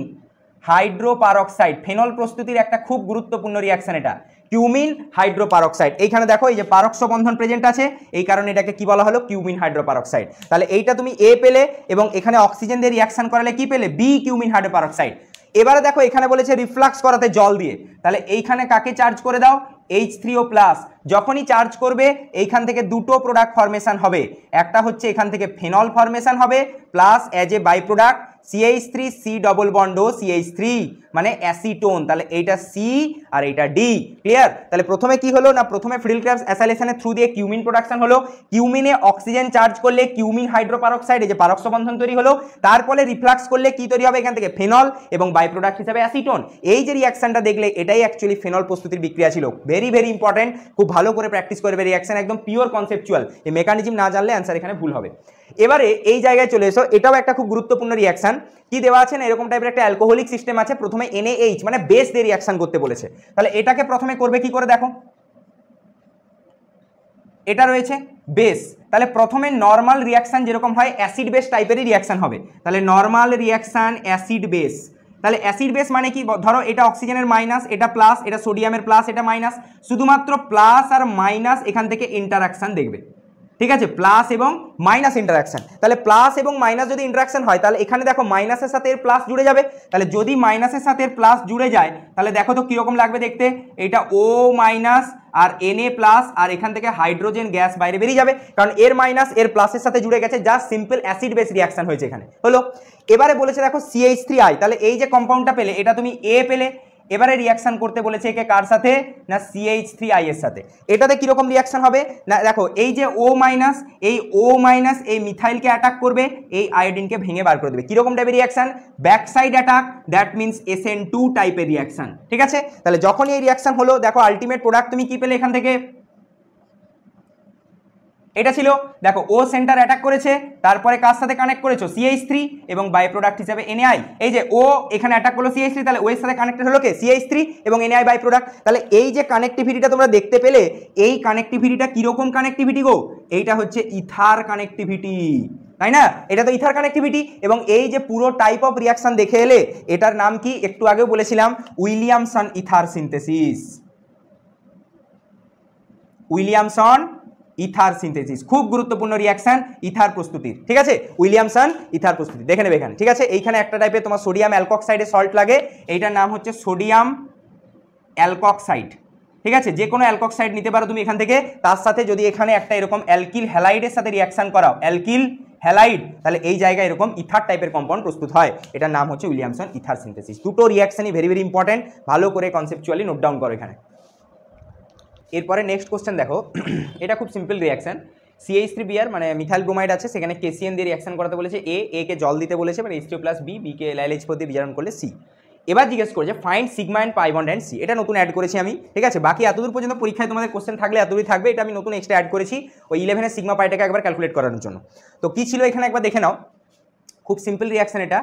হাইড্রোপারক্সাইড। ফেনল প্রস্তুতির একটা খুব গুরুত্বপূর্ণ রিয়াকশন এটা, কিউমিন হাইড্রোপারক্সাইড। এইখানে দেখো এই যে পারক্সো বন্ধন প্রেজেন্ট আছে, এই কারণে এটাকে কি বলা হলো? কিউমিন হাইড্রোপারক্সাইড। তাহলে এইটা তুমি A পেলে, এবং এখানে অক্সিজেন দিয়ে রিয়াকশন করালে কি পেলে? B, cumene hydroperoxide. এবারে দেখো এখানে বলেছে রিফ্লাক্স করাতে জল দিয়ে, তাহলে এইখানে কাকে চার্জ করে দাও? H3O plus. যখনই চার্জ করবে এইখান থেকে দুটো প্রোডাক্ট ফরমেশন হবে, একটা হচ্ছে এখান থেকে ফেনল ফরমেশন হবে, plus as a by product CH3 C double bond O CH3, মানে অ্যাসিটোন। তাহলে এইটা C আর এইটা D। ক্লিয়ার? তাহলে প্রথমে কি হলো না, প্রথমে ফিডেল-ক্রাফটস অ্যাসাইলেশনের থ্রু দিয়ে কিউমিন প্রোডাকশন হলো, কিউমিনে অক্সিজেন চার্জ করলে কিউমিন হাইড্রোপারক্সাইড, এই যে পারক্সো বন্ধন তৈরি হলো, তারপরে রিফ্লাক্স করলে কি তৈরি হবে? এখান থেকে ফেনল, এবং বাই প্রোডাক্ট হিসেবে অ্যাসিটোন। এই যে রিয়াকশনটা দেখলে এটাই অ্যাকচুয়ালি ফেনল প্রস্তুতির বিক্রিয়া ছিল। ভেরি ভেরি ইম্পর্টেন্ট, খুব ভালো করে প্র্যাকটিস করবে রিয়াকশন, একদম পিওর কনসেপচুয়াল। এই মেকানিজম না জানলে অ্যান্সার এখানে ভুল হবে। এবারে এই জায়গায় চলে এসো, এটাও একটা খুব গুরুত্বপূর্ণ রিয়াকশন। কি দেওয়া আছে না, এরকম টাইপের একটা অ্যালকোহলিক সিস্টেম আছে, প্রথমে NaH মানে বেস দিয়ে রিয়াকশন করতে বলেছে। তাহলে এটাকে প্রথমে করবে কি করে দেখো, এটা রয়েছে বেস, তাহলে প্রথমে নর্মাল রিয়াকশন যেরকম হয় অ্যাসিড বেস টাইপেরই রিয়াকশন হবে। তাহলে নর্মাল রিয়াকশন অ্যাসিড বেস। তাহলে অ্যাসিড বেস মানে কি, ধরো এটা অক্সিজেনের মাইনাস, এটা প্লাস, এটা সোডিয়ামের প্লাস, এটা মাইনাস, শুধুমাত্র প্লাস আর মাইনাস এখান থেকে ইন্টারাকশন দেখবে, ঠিক আছে? প্লাস এবং মাইনাস ইন্টারাকশন। তাহলে প্লাস এবং মাইনাস যদি ইন্টারাকশন হয়, তাহলে এখানে দেখো মাইনাসের সাথে এর প্লাস জুড়ে যাবে। তাহলে যদি মাইনাসের সাথে এর প্লাস জুড়ে যায়, তাহলে দেখো তো কিরকম লাগবে দেখতে, এটা O মাইনাস আর Na প্লাস, আর এখান থেকে হাইড্রোজেন গ্যাস বাইরে বেরিয়ে যাবে, কারণ এর মাইনাস এর প্লাসের সাথে জুড়ে গেছে, just simple acid base reaction হয়েছে এখানে, হলো। এবারে বলেছে দেখো CH3I, তাহলে এই যে কম্পাউন্ডটা পেলে এটা তুমি A পেলে, এবারে রিয়াকশন করতে বলেছে একে কার সাথে না CH3I এর সাথে। এটাতে কিরকম রিয়াকশন হবে না, দেখো এই যে O মাইনাস, এই O মাইনাস এই মিথাইলকে অ্যাটাক করবে, এই আয়োডিনকে ভেঙে বার করে দেবে। কিরকম টাইপের reaction? Back side attack, that means SN2 টাইপের রিয়াকশন, ঠিক আছে? তাহলে যখনই এই রিয়াকশন হলো, দেখো আলটিমেট প্রোডাক্ট তুমি কি পেলে এখান থেকে, এটা ছিল দেখো ও সেন্টার অ্যাটাক করেছে, তারপরে কার সাথে কানেক্ট করেছো? CH3, এবং বাই প্রোডাক্ট হিসেবে NaI। এই যে ও এখানে অ্যাটাক করলো CH3, তাহলে ও এর সাথে কানেক্টেড হলো কে? CH3 এবং NaI বাই প্রোডাক্ট। তাহলে এই যে কানেক্টিভিটিটা তোমরা দেখতে পেলে, এই কানেক্টিভিটিটা কিরকম কানেক্টিভিটি গো? এইটা হচ্ছে ইথার কানেক্টিভিটি, তাই না? এটা তো ইথার কানেক্টিভিটি। এবং এই যে পুরো টাইপ অফ রিয়াকশন দেখে এলে, এটার নাম কি একটু আগেও বলেছিলাম, Williamson ether synthesis. Williamson ether synthesis খুব গুরুত্বপূর্ণ রিয়াকশন ইথার প্রস্তুতির, ঠিক আছে? উইলিয়ামসন ইথার প্রস্তুতি দেখে নেবে এখানে, ঠিক আছে? এইখানে একটা টাইপের তোমার সোডিয়াম অ্যালকক্সাইডে সল্ট লাগে, এইটার নাম হচ্ছে সোডিয়াম অ্যালকক্সাইড, ঠিক আছে, যে কোনো অ্যালকক্সাইড নিতে পারো তুমি এখান থেকে, তার সাথে যদি এখানে একটা এরকম অ্যালকিল হ্যালাইডের সাথে রিয়াকশন করাও, অ্যালকিল হ্যালাইড, তাহলে এই জায়গায় এরকম ইথার টাইপের কম্পাউন্ড প্রস্তুত হয়। এটার নাম হচ্ছে উইলিয়ামসন ইথার সিনথেসিস। দুটো রিয়াকশনই ভেরি ভেরি ইম্পর্টেন্ট, ভালো করে কনসেপচুয়ালি নোট ডাউন করো এখানে। এরপরে নেক্সট কোশ্চেন দেখো, এটা খুব সিম্পল রিয়াকশন। CH3Br মানে মিথাইল ব্রোমাইড আছে, সেখানে KCN দিয়ে রিয়াকশন করাতে বলেছে, এ কে জল দিতে বলেছে, মানে H2 + বি কে LiLH4 দিয়ে বিজারণ করলে C। এবার জিজ্ঞেস করেছে find sigma and pi bond and C। এটা নতুন অ্যাড করেছি আমি, ঠিক আছে। বাকি এতদূর পর্যন্ত পরীক্ষায় তোমাদের কোশ্চেন থাকলে এতদূরই থাকবে, এটা আমি নতুন এক্সট্রা অ্যাড করেছি ওই 11 সিগমা পাইটাকে একবার ক্যালকুলেট করানোর জন্য। তো কী ছিল এখানে একবার দেখে নাও, খুব সিম্পল রিয়াকশন এটা।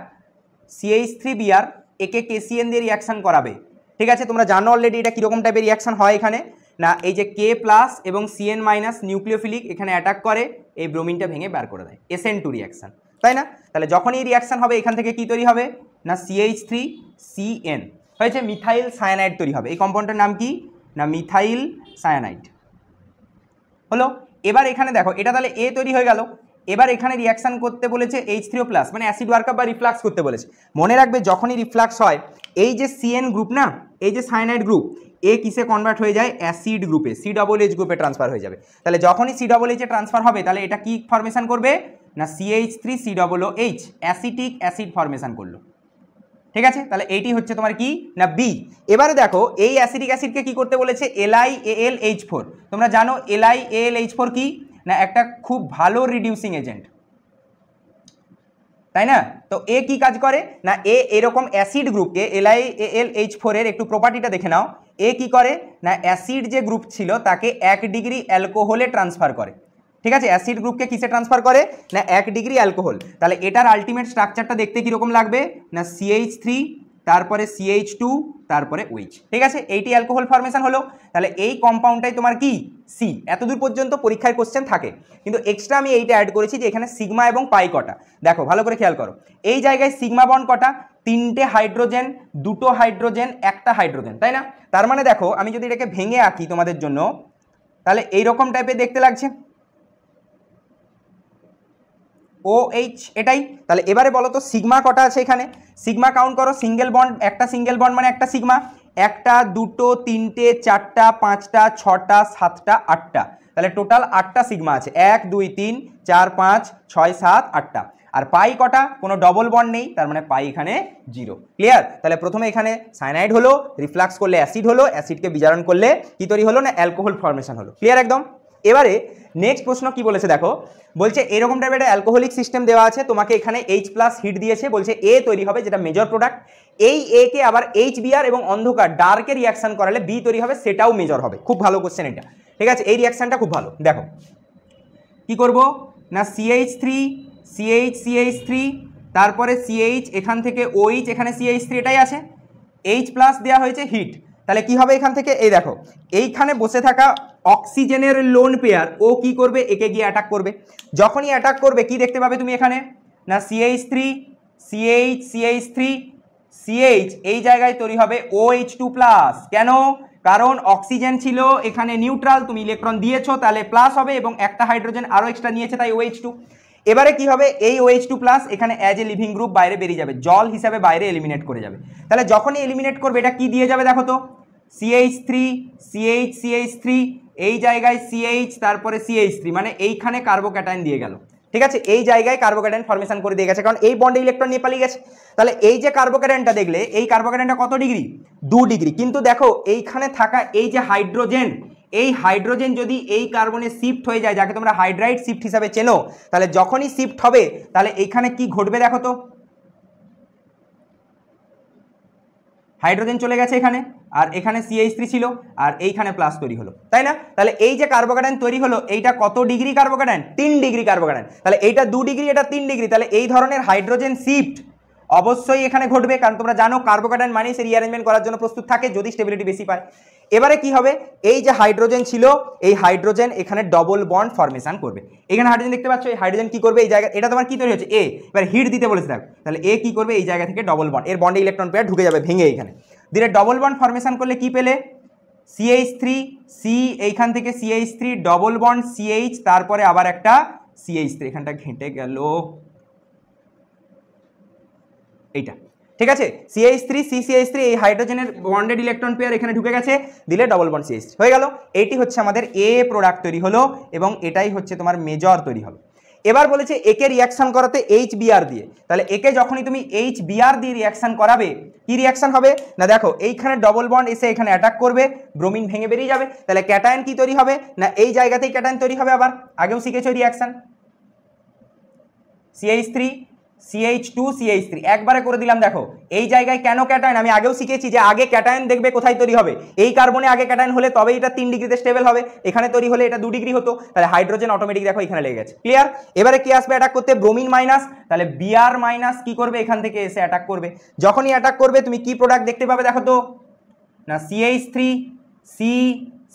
CH3Br একে KCN দিয়ে রিয়াকশন করাবে, ঠিক আছে। তোমরা জানো অলরেডি এটা কীরকম টাইপের রিয়াকশন হয় এখানে, না এই যে K+ এবং CN- নিউক্লিওফিলিক এখানে অ্যাটাক করে, এই ব্রোমিনটা ভেঙে বার করে দেয়, SN2 রিয়াকশন, তাই না? তাহলে যখন এই রিয়াকশন হবে এখান থেকে কি তৈরি হবে, না CH3CN হয়েছে, মিথাইল সায়ানাইড তৈরি হবে। এই কম্পাউন্ডের নাম কি, না মিথাইল সায়ানাইড হলো। এবার এখানে দেখো এটা তাহলে A তৈরি হয়ে গেল। এবার এখানে রিয়াকশন করতে বলেছে H3O+, মানে অ্যাসিড ওয়ার্কআপ বা রিফ্লাক্স করতে বলেছে। মনে রাখবে যখনই রিফ্লাক্স হয় এই যে CN গ্রুপ না, এই যে সায়ানাইড গ্রুপ, এ কিসে কনভার্ট হয়ে যায়, অ্যাসিড গ্রুপে, CH গ্রুপে ট্রান্সফার হয়ে যাবে। তাহলে যখনই CH এ ট্রান্সফার হবে তাহলে এটা কি ফরমেশন করবে, না CH3COOH, অ্যাসিটিক অ্যাসিড ফরমেশন করলো, ঠিক আছে। তাহলে এইটি হচ্ছে তোমার কি, না বি। এবারে দেখো এই অ্যাসিডিক অ্যাসিডকে কি করতে বলেছে, LiAlH4। তোমরা জানো LiAlH4 কি, না একটা খুব ভালো রিডিউসিং এজেন্ট, তাই না? তো এ কি কাজ করে, না এরকম অ্যাসিড গ্রুপকে LiAlH4 এর একটু প্রপার্টিটা দেখে নাও। এ কি করে, না অ্যাসিড যে গ্রুপ ছিল তাকে 1 ডিগ্রি অ্যালকোহলে ট্রান্সফার করে, ঠিক আছে। অ্যাসিড গ্রুপকে কিসে ট্রান্সফার করে, না 1 ডিগ্রি অ্যালকোহল। তাহলে এটার আলটিমেট স্ট্রাকচারটা দেখতে কীরকম লাগবে, না CH3 তারপরে CH2 তারপরে OH, ঠিক আছে। এইটি অ্যালকোহল ফরমেশন হলো। তাহলে এই কম্পাউন্ডটাই তোমার কি, C। এতদূর পর্যন্ত পরীক্ষায় কোশ্চেন থাকে, কিন্তু এক্সট্রা আমি এইটা অ্যাড করেছি যে এখানে সিগমা এবং পাই কটা। দেখো ভালো করে খেয়াল করো, এই জায়গায় সিগমা বন্ড কটা, 3টে হাইড্রোজেন, 2টো হাইড্রোজেন, 1টা হাইড্রোজেন, তাই না? তার মানে দেখো আমি যদি এটাকে ভেঙে আঁকি তোমাদের জন্য, তাহলে এইরকম টাইপের দেখতে লাগছে OH, এটাই। তাহলে এবারে বলো তো সিগমা কটা আছে এখানে, সিগমা কাউন্ট করো। সিঙ্গেল বন্ড, একটা সিঙ্গেল বন্ড মানে একটা সিগমা, 1টা 2টো 3টে 4টা 5টা 6টা 7টা 8টা, তাহলে টোটাল 8টা সিগমা আছে, 1 2 3 4 5 6 7 8টা। আর পাই কটা, কোনো ডবল বন্ড নেই, তার মানে পাই এখানে 0। ক্লিয়ার? তাহলে প্রথমে এখানে সায়ানাইড হলো, রিফ্লাক্স করলে অ্যাসিড হলো, অ্যাসিডকে বিজারণ করলে কি তৈরি হলো, না অ্যালকোহল ফর্মেশন হলো। ক্লিয়ার একদম? এবারে নেক্সট প্রশ্ন কি বলেছে দেখো, বলছে এরকম টাইপের একটা অ্যালকোহলিক সিস্টেম দেওয়া আছে, তোমাকে এখানে H+ হিট দিয়েছে, বলছে A তৈরি হবে যেটা মেজর প্রোডাক্ট, এই A কে আবার HBr এবং অন্ধকার ডার্কে রিয়াকশন করালে B তৈরি হবে, সেটাও মেজর হবে। খুব ভালো কোশ্চেন এটা, ঠিক আছে। এই রিয়াকশনটা খুব ভালো। দেখো কি করব, না CH3 তারপরে CH, এখান থেকে OH, এখানে CH3 এটাই আছে, H+ দেওয়া হয়েছে হিট। তাহলে কি হবে এখান থেকে, এই দেখো এইখানে বসে থাকা অক্সিজেনের লোন পেয়ার ও কি করবে, একে গিয়ে অ্যাটাক করবে। যখনই অ্যাটাক করবে কি দেখতে পাবে তুমি এখানে, না CH3 CH এই জায়গায় তৈরি হবে OH2+। কেন? কারণ অক্সিজেন ছিল এখানে নিউট্রাল, তুমি ইলেকট্রন দিয়েছো তাহলে প্লাস হবে, এবং একটা হাইড্রোজেন আরও এক্সট্রা নিয়েছে তাই OH2। এবারে কি হবে, এই OH2+ এখানে অ্যাজ এ লিভিং গ্রুপ বাইরে বেরিয়ে যাবে, জল হিসাবে বাইরে এলিমিনেট করে যাবে। তাহলে যখনই এলিমিনেট করবে এটা কি দিয়ে যাবে দেখো তো, CH3 এই জায়গায় CH তারপরে CH3, মানে এইখানে কার্বোক্যাটায়ন দিয়ে গেল, ঠিক আছে। এই জায়গায় কার্বোক্যাটায়ন ফরমেশন করে দিয়ে গেছে, কারণ এই বন্ডে ইলেকট্রন নিয়ে পালিয়ে গেছে। তাহলে এই যে কার্বোক্যাটায়নটা দেখলে, এই কার্বোক্যাটায়নটা কত ডিগ্রি, 2 ডিগ্রি। কিন্তু দেখো এইখানে থাকা এই যে হাইড্রোজেন, এই হাইড্রোজেন যদি এই কার্বনে শিফট হয়ে যায়, যাকে তোমরা হাইড্রাইড শিফট হিসাবে চেনো, তাহলে যখনই শিফট হবে তাহলে এইখানে কি ঘটবে দেখো তো, হাইড্রোজেন চলে গেছে এখানে, আর এখানে CH3 ছিল, আর এইখানে প্লাস তৈরি হলো, তাই না? তাহলে এই যে কার্বোক্যাটায়ন তৈরি হলো, এইটা কত ডিগ্রি কার্বোক্যাটায়ন, 3 ডিগ্রি কার্বোক্যাটায়ন। তাহলে এইটা 2 ডিগ্রি, এটা 3 ডিগ্রি, তাহলে এই ধরনের হাইড্রোজেন শিফট অবশ্যই এখানে ঘটবে, কারণ তোমরা জানো কার্বোক্যাটায়ন মানে সে রিঅ্যারেঞ্জমেন্ট করার জন্য প্রস্তুত থাকে যদি স্টেবিলিটি বেশি পায়। এবারে কি হবে, এই যে হাইড্রোজেন ছিল, এই হাইড্রোজেন এখানে ডবল বন্ড ফরমেশন করবে। এখানে হাইড্রোজেন দেখতে পাচ্ছ, এই হাইড্রোজেন কি করবে, এই জায়গা, এটা তোমার কি তৈরি হচ্ছে A, এবার হিট দিতে বলেছে দেখ, তাহলে A কি করবে, এই জায়গা থেকে ডবল বন্ড, এর বন্ডে ইলেকট্রন পেয়ার ঢুকে যাবে ভেঙে এখানে, দিলে ডবল বন্ড ফরমেশন করলে কি পেলে, CH3 C, এইখান থেকে CH3 ডবল বন্ড CH, তারপরে আবার একটা CH3, এখানটা ঘেঁটে গেল এইটা, ঠিক আছে, CH3 CCH3 এই হাইড্রোজেনের বন্ডেড ইলেকট্রন পেয়ার এখানে ঢুকে গেছে, দিলে ডবল বন্ড CH3 হয়ে গেল। এইটি হচ্ছে আমাদের A প্রোডাক্ট তৈরি হলো এবং এটাই হচ্ছে তোমার মেজর তৈরি হবে। এবার বলেছে একে রিয়াকশন করাতে HBr দিয়ে, তাহলে একে যখনই তুমি HBr দিয়ে রিয়াকশন করাবে কি রিয়াকশন হবে না, দেখো এইখানে ডবল বন্ড এসে এখানে অ্যাটাক করবে, ব্রোমিন ভেঙে বেরিয়ে যাবে, তাহলে ক্যাটায়ন কি তৈরি হবে না এই জায়গাতেই ক্যাটায়ন তৈরি হবে। আবার আগেও শিখেছো রিয়াকশন CH3 CH2 CH3 একবারে করে দিলাম। দেখো এই জায়গায় কেন ক্যাটায়ন, আমি আগেও শিখেছি যে আগে ক্যাটায়ন দেখবে কোথায় তৈরি হবে, এই কার্বনে আগে ক্যাটায়ন হলে তবে এটা 3 ডিগ্রিতে স্টেবল হবে, এখানে তৈরি হলে এটা 2 ডিগ্রি হতো, তাহলে হাইড্রোজেন অটোমেটিক দেখো এখানে লেগে গেছে। ক্লিয়ার? এবারে কি আসবে অ্যাটাক করতে, ব্রোমিন মাইনাস, তাহলে Br মাইনাস কি করবে এখান থেকে এসে অ্যাটাক করবে। যখনই অ্যাটাক করবে তুমি কি প্রোডাক্ট দেখতে পাবে দেখো তো না, CH3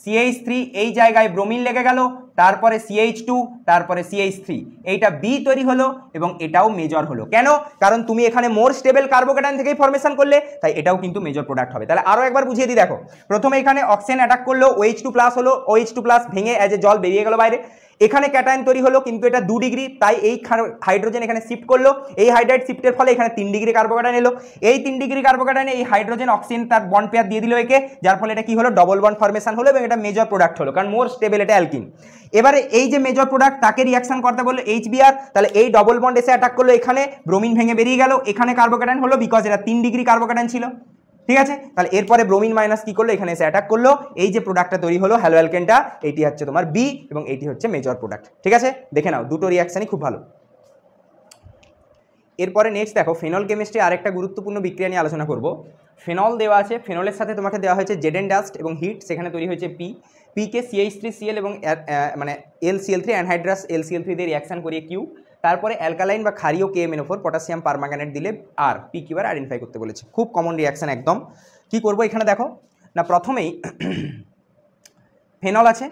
CH3 এই জায়গায় ব্রোমিন লেগে গেল, তারপরে CH2, তারপরে CH3, এইটা B তৈরি হলো এবং এটাও মেজর হলো। কেন? কারণ তুমি এখানে মোর স্টেবল কার্বোক্যাটায়ন থেকেই ফরমেশন করলে, তাই এটাও কিন্তু মেজর প্রোডাক্ট হবে। তাহলে আরো একবার বুঝিয়ে দিই, দেখো প্রথমে এখানে অক্সিজেন অ্যাটাক করলো, OH2+ হলো, OH2+ ভেঙে অ্যাজ এ জল বেরিয়ে গেল বাইরে, এখানে ক্যাটায়ন তৈরি হলো কিন্তু এটা 2 ডিগ্রি, তাই এই হাইড্রোজেন এখানে শিফট করলো, এই হাইড্রাইড শিফটের ফলে এখানে 3 ডিগ্রি কার্বোক্যাটায়ন এলো, এই 3 ডিগ্রি কার্বোক্যাটায়নে এই হাইড্রোজেন অক্সিজেন তার বন্ড পেয়ার দিয়ে দিল একে, যার ফলে এটা কি হলো ডবল বন্ড ফরমেশন হলো এবং এটা মেজর প্রোডাক্ট হলো, কারণ মোর স্টেবল এটা অ্যালকিন। এবারে এই যে মেজর প্রোডাক্ট তাকে রিয়াকশন করতে বললো HBr, তাহলে এই ডবল বন্ড এসে অ্যাটাক করলো, এখানে ব্রোমিন ভেঙে বেরিয়ে গেল, এখানে কার্বোক্যাটায়ন হলো বিকজ এটা 3 ডিগ্রি কার্বোক্যাটায়ন ছিল। ঠিক আছে, তাহলে এরপরে ব্রোমিন মাইনাস কি করলো এখানে এসে অ্যাটাক করলো, এই যে প্রোডাক্টটা তৈরি হলো হ্যালো অ্যালকেনটা, এইটি হচ্ছে তোমার B এবং এইটি হচ্ছে মেজর প্রোডাক্ট। ঠিক আছে, দেখে নাও দুটো রিয়াকশনই খুব ভালো। এরপরে নেক্সট দেখো ফেনল কেমিস্ট্রি আরেকটা গুরুত্বপূর্ণ বিক্রিয়া নিয়ে আলোচনা করব। ফেনল দেওয়া আছে, ফেনলের সাথে তোমাকে দেওয়া হয়েছে জেডেন ডাস্ট এবং হিট, সেখানে তৈরি হয়েছে P কে CH3Cl এবং মানে LCl3 অ্যানহাইড্রাস LCl3 দিয়ে রিয়াকশন করিয়ে Q, তারপরে অ্যালকালাইন বা ক্ষারীয় KMnO4 পটাশিয়াম পারম্যাঙ্গানেট দিলে R, PQ আর আইডেন্টিফাই করতে বলেছে। খুব কমন রিয়াকশন একদম। কি করব এখানে দেখো না, প্রথমেই ফেনল আছে,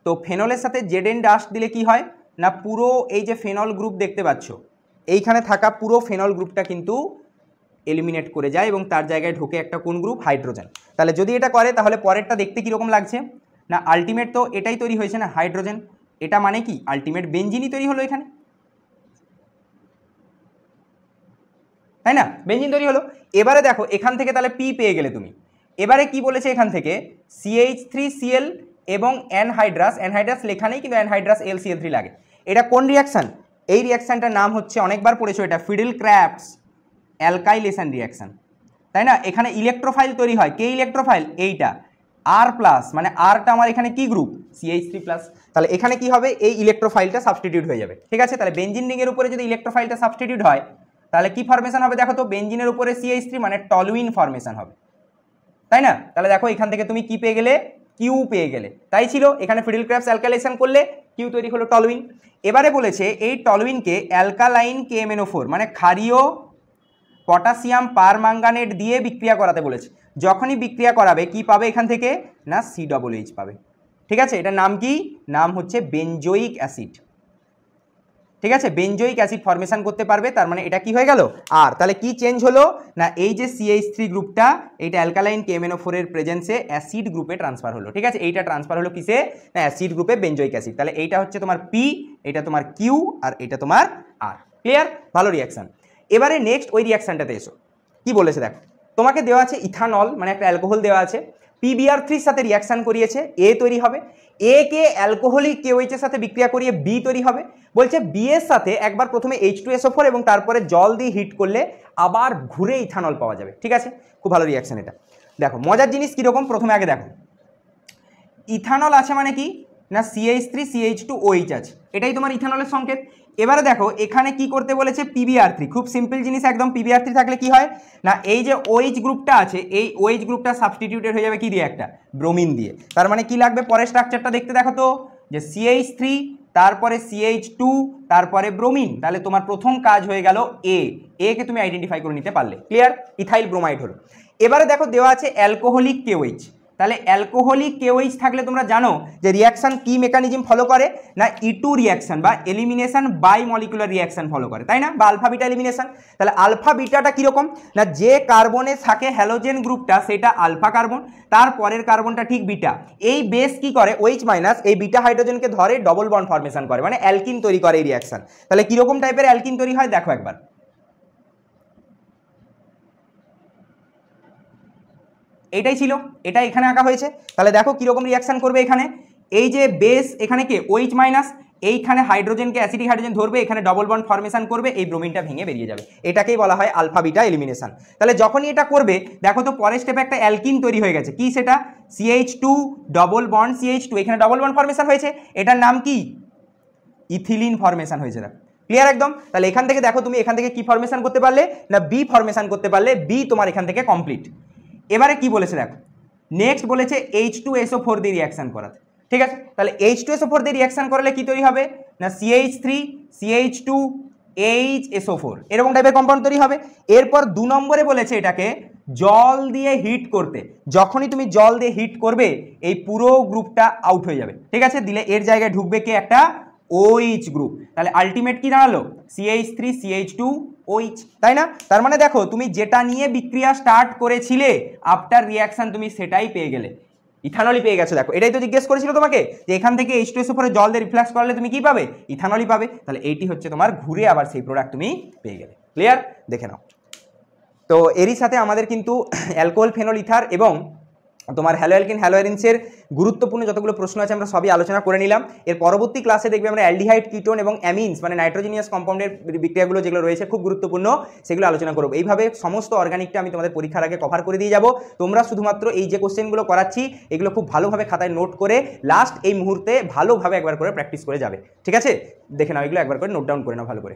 তো ফেনলের সাথে জেডেন ডাস্ট দিলে কি হয় না, পুরো এই যে ফেনল গ্রুপ দেখতে পাচ্ছ এইখানে থাকা পুরো ফেনল গ্রুপটা কিন্তু এলিমিনেট করে যায় এবং তার জায়গায় ঢোকে একটা কোন গ্রুপ, হাইড্রোজেন। তাহলে যদি এটা করে তাহলে পরেরটা দেখতে কীরকম লাগছে না, আলটিমেট তো এটাই তৈরি হয়েছে না হাইড্রোজেন, এটা মানে কি আলটিমেট বেঞ্জিনই তৈরি হলো এখানে, তাই না, বেঞ্জিন তৈরি হলো। এবারে দেখো এখান থেকে তাহলে P পেয়ে গেলে তুমি, এবারে কি বলেছে এখান থেকে CH3Cl এবং অ্যানহাইড্রাস লেখা নেই কিন্তু অ্যানহাইড্রাস LCl3 লাগে। এটা কোন রিয়াকশান, এই রিয়াকশানটার নাম হচ্ছে অনেকবার পড়েছো এটা, ফিডেল-ক্র্যাবস অ্যালকাইলেশন রিয়াকশান, তাই না। এখানে ইলেকট্রোফাইল তৈরি হয়, কে ইলেকট্রোফাইল এইটা R+, মানে Rটা আমার এখানে কি গ্রুপ CH3+, তাহলে এখানে কি হবে এই ইলেকট্রোফাইলটা সাবস্টিটিউট হয়ে যাবে। ঠিক আছে, তাহলে বেঞ্জিন রিংয়ের উপরে যদি ইলেকট্রোফাইলটা সাবস্টিটিউট হয় তাহলে কি ফরমেশন হবে দেখো তো, বেঞ্জিনের উপরে CH3 মানে টলুইন ফরমেশন হবে, তাই না। তাহলে দেখো এখান থেকে তুমি কি পেয়ে গেলে, কিউ পেয়ে গেলে, তাই ছিল এখানে ফিডেল-ক্র্যাবস অ্যালকাইলেশন করলে কিউ তৈরি হলো টলুইন। এবারে বলেছে এই টলুইনকে অ্যালকালাইন KMnO4 মানে ক্ষারীয় পটাশিয়াম পারম্যাঙ্গানেট দিয়ে বিক্রিয়া করাতে বলেছে। যখনই বিক্রিয়া করাবে কি পাবে এখান থেকে না COOH পাবে। ঠিক আছে, এটার নাম কি, নাম হচ্ছে বেনজোইক অ্যাসিড। ঠিক আছে, বেনজোইক অ্যাসিড ফরমেশন করতে পারবে, তার মানে এটা কি হয়ে গেল আর, তাহলে কি চেঞ্জ হলো না এই যে CH3 গ্রুপটা এইটা অ্যালকালাইন KMnO4 এর প্রেজেন্সে অ্যাসিড গ্রুপে ট্রান্সফার হলো। ঠিক আছে, এইটা ট্রান্সফার হলো কিসে না অ্যাসিড গ্রুপে বেনজোইক অ্যাসিড, তাহলে এইটা হচ্ছে তোমার P, এটা তোমার Q আর এটা তোমার R। ক্লিয়ার, ভালো রিয়াকশন। এবারে নেক্সট ওই রিয়াকশনটাতে এসো, কি বলেছে দেখো, তোমাকে দেওয়া আছে ইথানল মানে একটা অ্যালকোহল দেওয়া আছে, PBr3 সাথে রিয়াকশন করিয়েছে A তৈরি হবে, A কে অ্যালকোহলিক KOH এর সাথে বিক্রিয়া করিয়ে B তৈরি হবে। বলছে B এর সাথে একবার প্রথমে H2SO4 এবং তারপরে জল দিয়ে হিট করলে আবার ঘুরে ইথানল পাওয়া যাবে। ঠিক আছে, খুব ভালো রিয়াকশন এটা। দেখো মজার জিনিস কীরকম, প্রথমে আগে দেখো ইথানল আছে মানে কি না CH3CH2OH আছে, এটাই তোমার ইথানলের সংকেত। এবারে দেখো এখানে কি করতে বলেছে PBr3, খুব সিম্পল জিনিস একদম। PBr3 থাকলে কি হয় না এই যে OH গ্রুপটা আছে এই OH গ্রুপটা সাবস্টিটিউটেড হয়ে যাবে কি দিয়ে, একটা ব্রোমিন দিয়ে, তার মানে কি লাগবে পরের স্ট্রাকচারটা দেখতে দেখো তো, যে CH3 তারপরে CH2 তারপরে ব্রোমিন, তাহলে তোমার প্রথম কাজ হয়ে গেল A কে তুমি আইডেন্টিফাই করে নিতে পারলে। ক্লিয়ার, ইথাইল ব্রোমাইড হলো। এবারে দেখো দেওয়া আছে অ্যালকোহলিক KOH, তাহলে অ্যালকোহলিক KOH থাকলে তোমরা জানো যে রিয়াকশন কি মেকানিজম ফলো করে না E2 রিয়াকশন বা elimination bimolecular reaction follow করে, তাই না, বা আলফা বিটা এলিমিনেশন। তাহলে আলফা বিটাটা কীরকম না যে কার্বনে থাকে হ্যালোজেন গ্রুপটা সেটা আলফা কার্বন, তার পরের কার্বনটা ঠিক বিটা, এই বেস কি করে OH- এই বিটা হাইড্রোজেনকে ধরে ডবল বন্ড ফরমেশন করে মানে অ্যালকিন তৈরি করে এই রিয়াকশন। তাহলে কীরকম টাইপের অ্যালকিন তৈরি হয় দেখো একবার, এইটাই ছিল, এটা এখানে আঁকা হয়েছে। তাহলে দেখো কীরকম রিয়াকশান করবে এখানে, এই যে বেস এখানে কে OH মাইনাস, এইখানে হাইড্রোজেনকে অ্যাসিডিক হাইড্রোজেন ধরবে, এখানে ডবল বন্ড ফরমেশন করবে, এই ব্রোমিনটা ভেঙে বেরিয়ে যাবে, এটাকেই বলা হয় আলফা বিটা এলিমিনেশন। তাহলে যখনই এটা করবে দেখো তো পরের স্টেপে একটা অ্যালকিন তৈরি হয়ে গেছে, কি সেটা CH2 ডবল বন্ড CH2, এখানে ডবল বন্ড ফরমেশন হয়েছে, এটার নাম কি ইথিলিন ফরমেশন হয়েছে। দেখো ক্লিয়ার একদম। তাহলে এখান থেকে দেখো তুমি এখান থেকে কি ফরমেশন করতে পারলে না বি ফরমেশন করতে পারলে, বি তোমার এখান থেকে কমপ্লিট। এবারে কি বলেছে দেখো, নেক্সট বলেছে H2SO4 দিয়ে রিয়াকশন করাতে, ঠিক আছে। তাহলে H2SO4 দিয়ে রিয়াকশন করলে কি তৈরি হবে না CH3 CH2 HSO4 এরকম টাইপের কম্পাউন্ড তৈরি হবে। এরপর 2 নম্বরে বলেছে এটাকে জল দিয়ে হিট করতে, যখনই তুমি জল দিয়ে হিট করবে এই পুরো গ্রুপটা আউট হয়ে যাবে, ঠিক আছে। দিলে এর জায়গায় ঢুকবে কি একটা OH গ্রুপ, তাহলে আলটিমেট কি দাঁড়ালো CH3 CH2 OH, তাই না। তার মানে দেখো তুমি যেটা নিয়ে বিক্রিয়া স্টার্ট করেছিলে আফটার রিয়াকশন তুমি সেটাই পেয়ে গেলে, ইথানলই পেয়ে গেছো। দেখো এটাই তো জিজ্ঞেস করেছিল তোমাকে যে এখান থেকে H2SO4 জল দিয়ে রিফ্লাক্স করলে তুমি কি পাবে, ইথানলই পাবে। তাহলে এইটি হচ্ছে তোমার ঘুরে আবার সেই প্রোডাক্ট তুমি পেয়ে গেলে। ক্লিয়ার, দেখে নাও। তো এরই সাথে আমাদের কিন্তু অ্যালকোহল ফেনল ইথার এবং তোমার হ্যালোঅ্যালকিন হ্যালোঅ্যারিনসের গুরুত্বপূর্ণ যতগুলো প্রশ্ন আছে আমরা সবই আলোচনা করে নিলাম। এর পরবর্তী ক্লাসে দেখবে আমরা অ্যালডিহাইড কিটোন এবং অ্যামিনস মানে নাইট্রোজেনিয়াস কম্পাউন্ডের বিক্রিয়াগুলো যেগুলো রয়েছে খুব গুরুত্বপূর্ণ, সেগুলো আলোচনা করব। এইভাবে সমস্ত অর্গানিকটা আমি তোমাদের পরীক্ষার আগে কভার করে দিয়ে যাব। তোমরা শুধুমাত্র এই যে কোশ্চেনগুলো করাচ্ছি এগুলো খুব ভালোভাবে খাতায় নোট করে লাস্ট এই মুহূর্তে ভালোভাবে একবার করে প্র্যাকটিস করে যাবে, ঠিক আছে। দেখে নাও এগুলো একবার করে নোট ডাউন করে নাও ভালো করে।